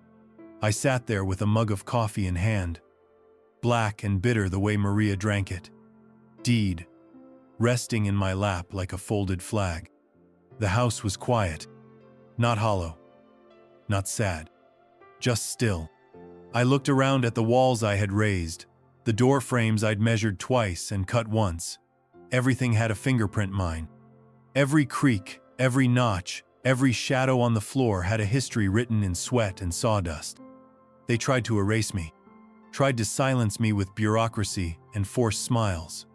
I sat there with a mug of coffee in hand, black and bitter the way Maria drank it. Deed, resting in my lap like a folded flag. The house was quiet, not hollow, not sad, just still. I looked around at the walls I had raised, the door frames I'd measured twice and cut once. Everything had a fingerprint, mine. Every creak, every notch, every shadow on the floor had a history written in sweat and sawdust. They tried to erase me, tried to silence me with bureaucracy and forced smiles,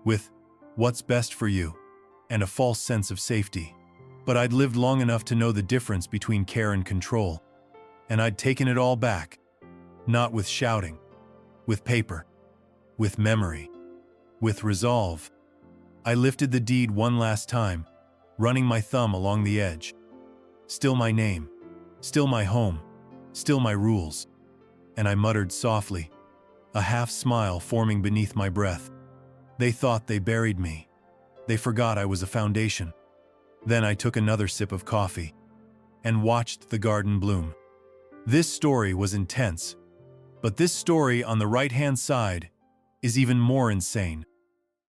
with "what's best for you" and a false sense of safety. But I'd lived long enough to know the difference between care and control, and I'd taken it all back, not with shouting, with paper, with memory, with resolve. I lifted the deed one last time, running my thumb along the edge. Still my name, still my home, still my rules. And I muttered softly, a half smile forming beneath my breath. They thought they buried me. They forgot I was a foundation. Then I took another sip of coffee and watched the garden bloom. This story was intense, but this story on the right-hand side is even more insane.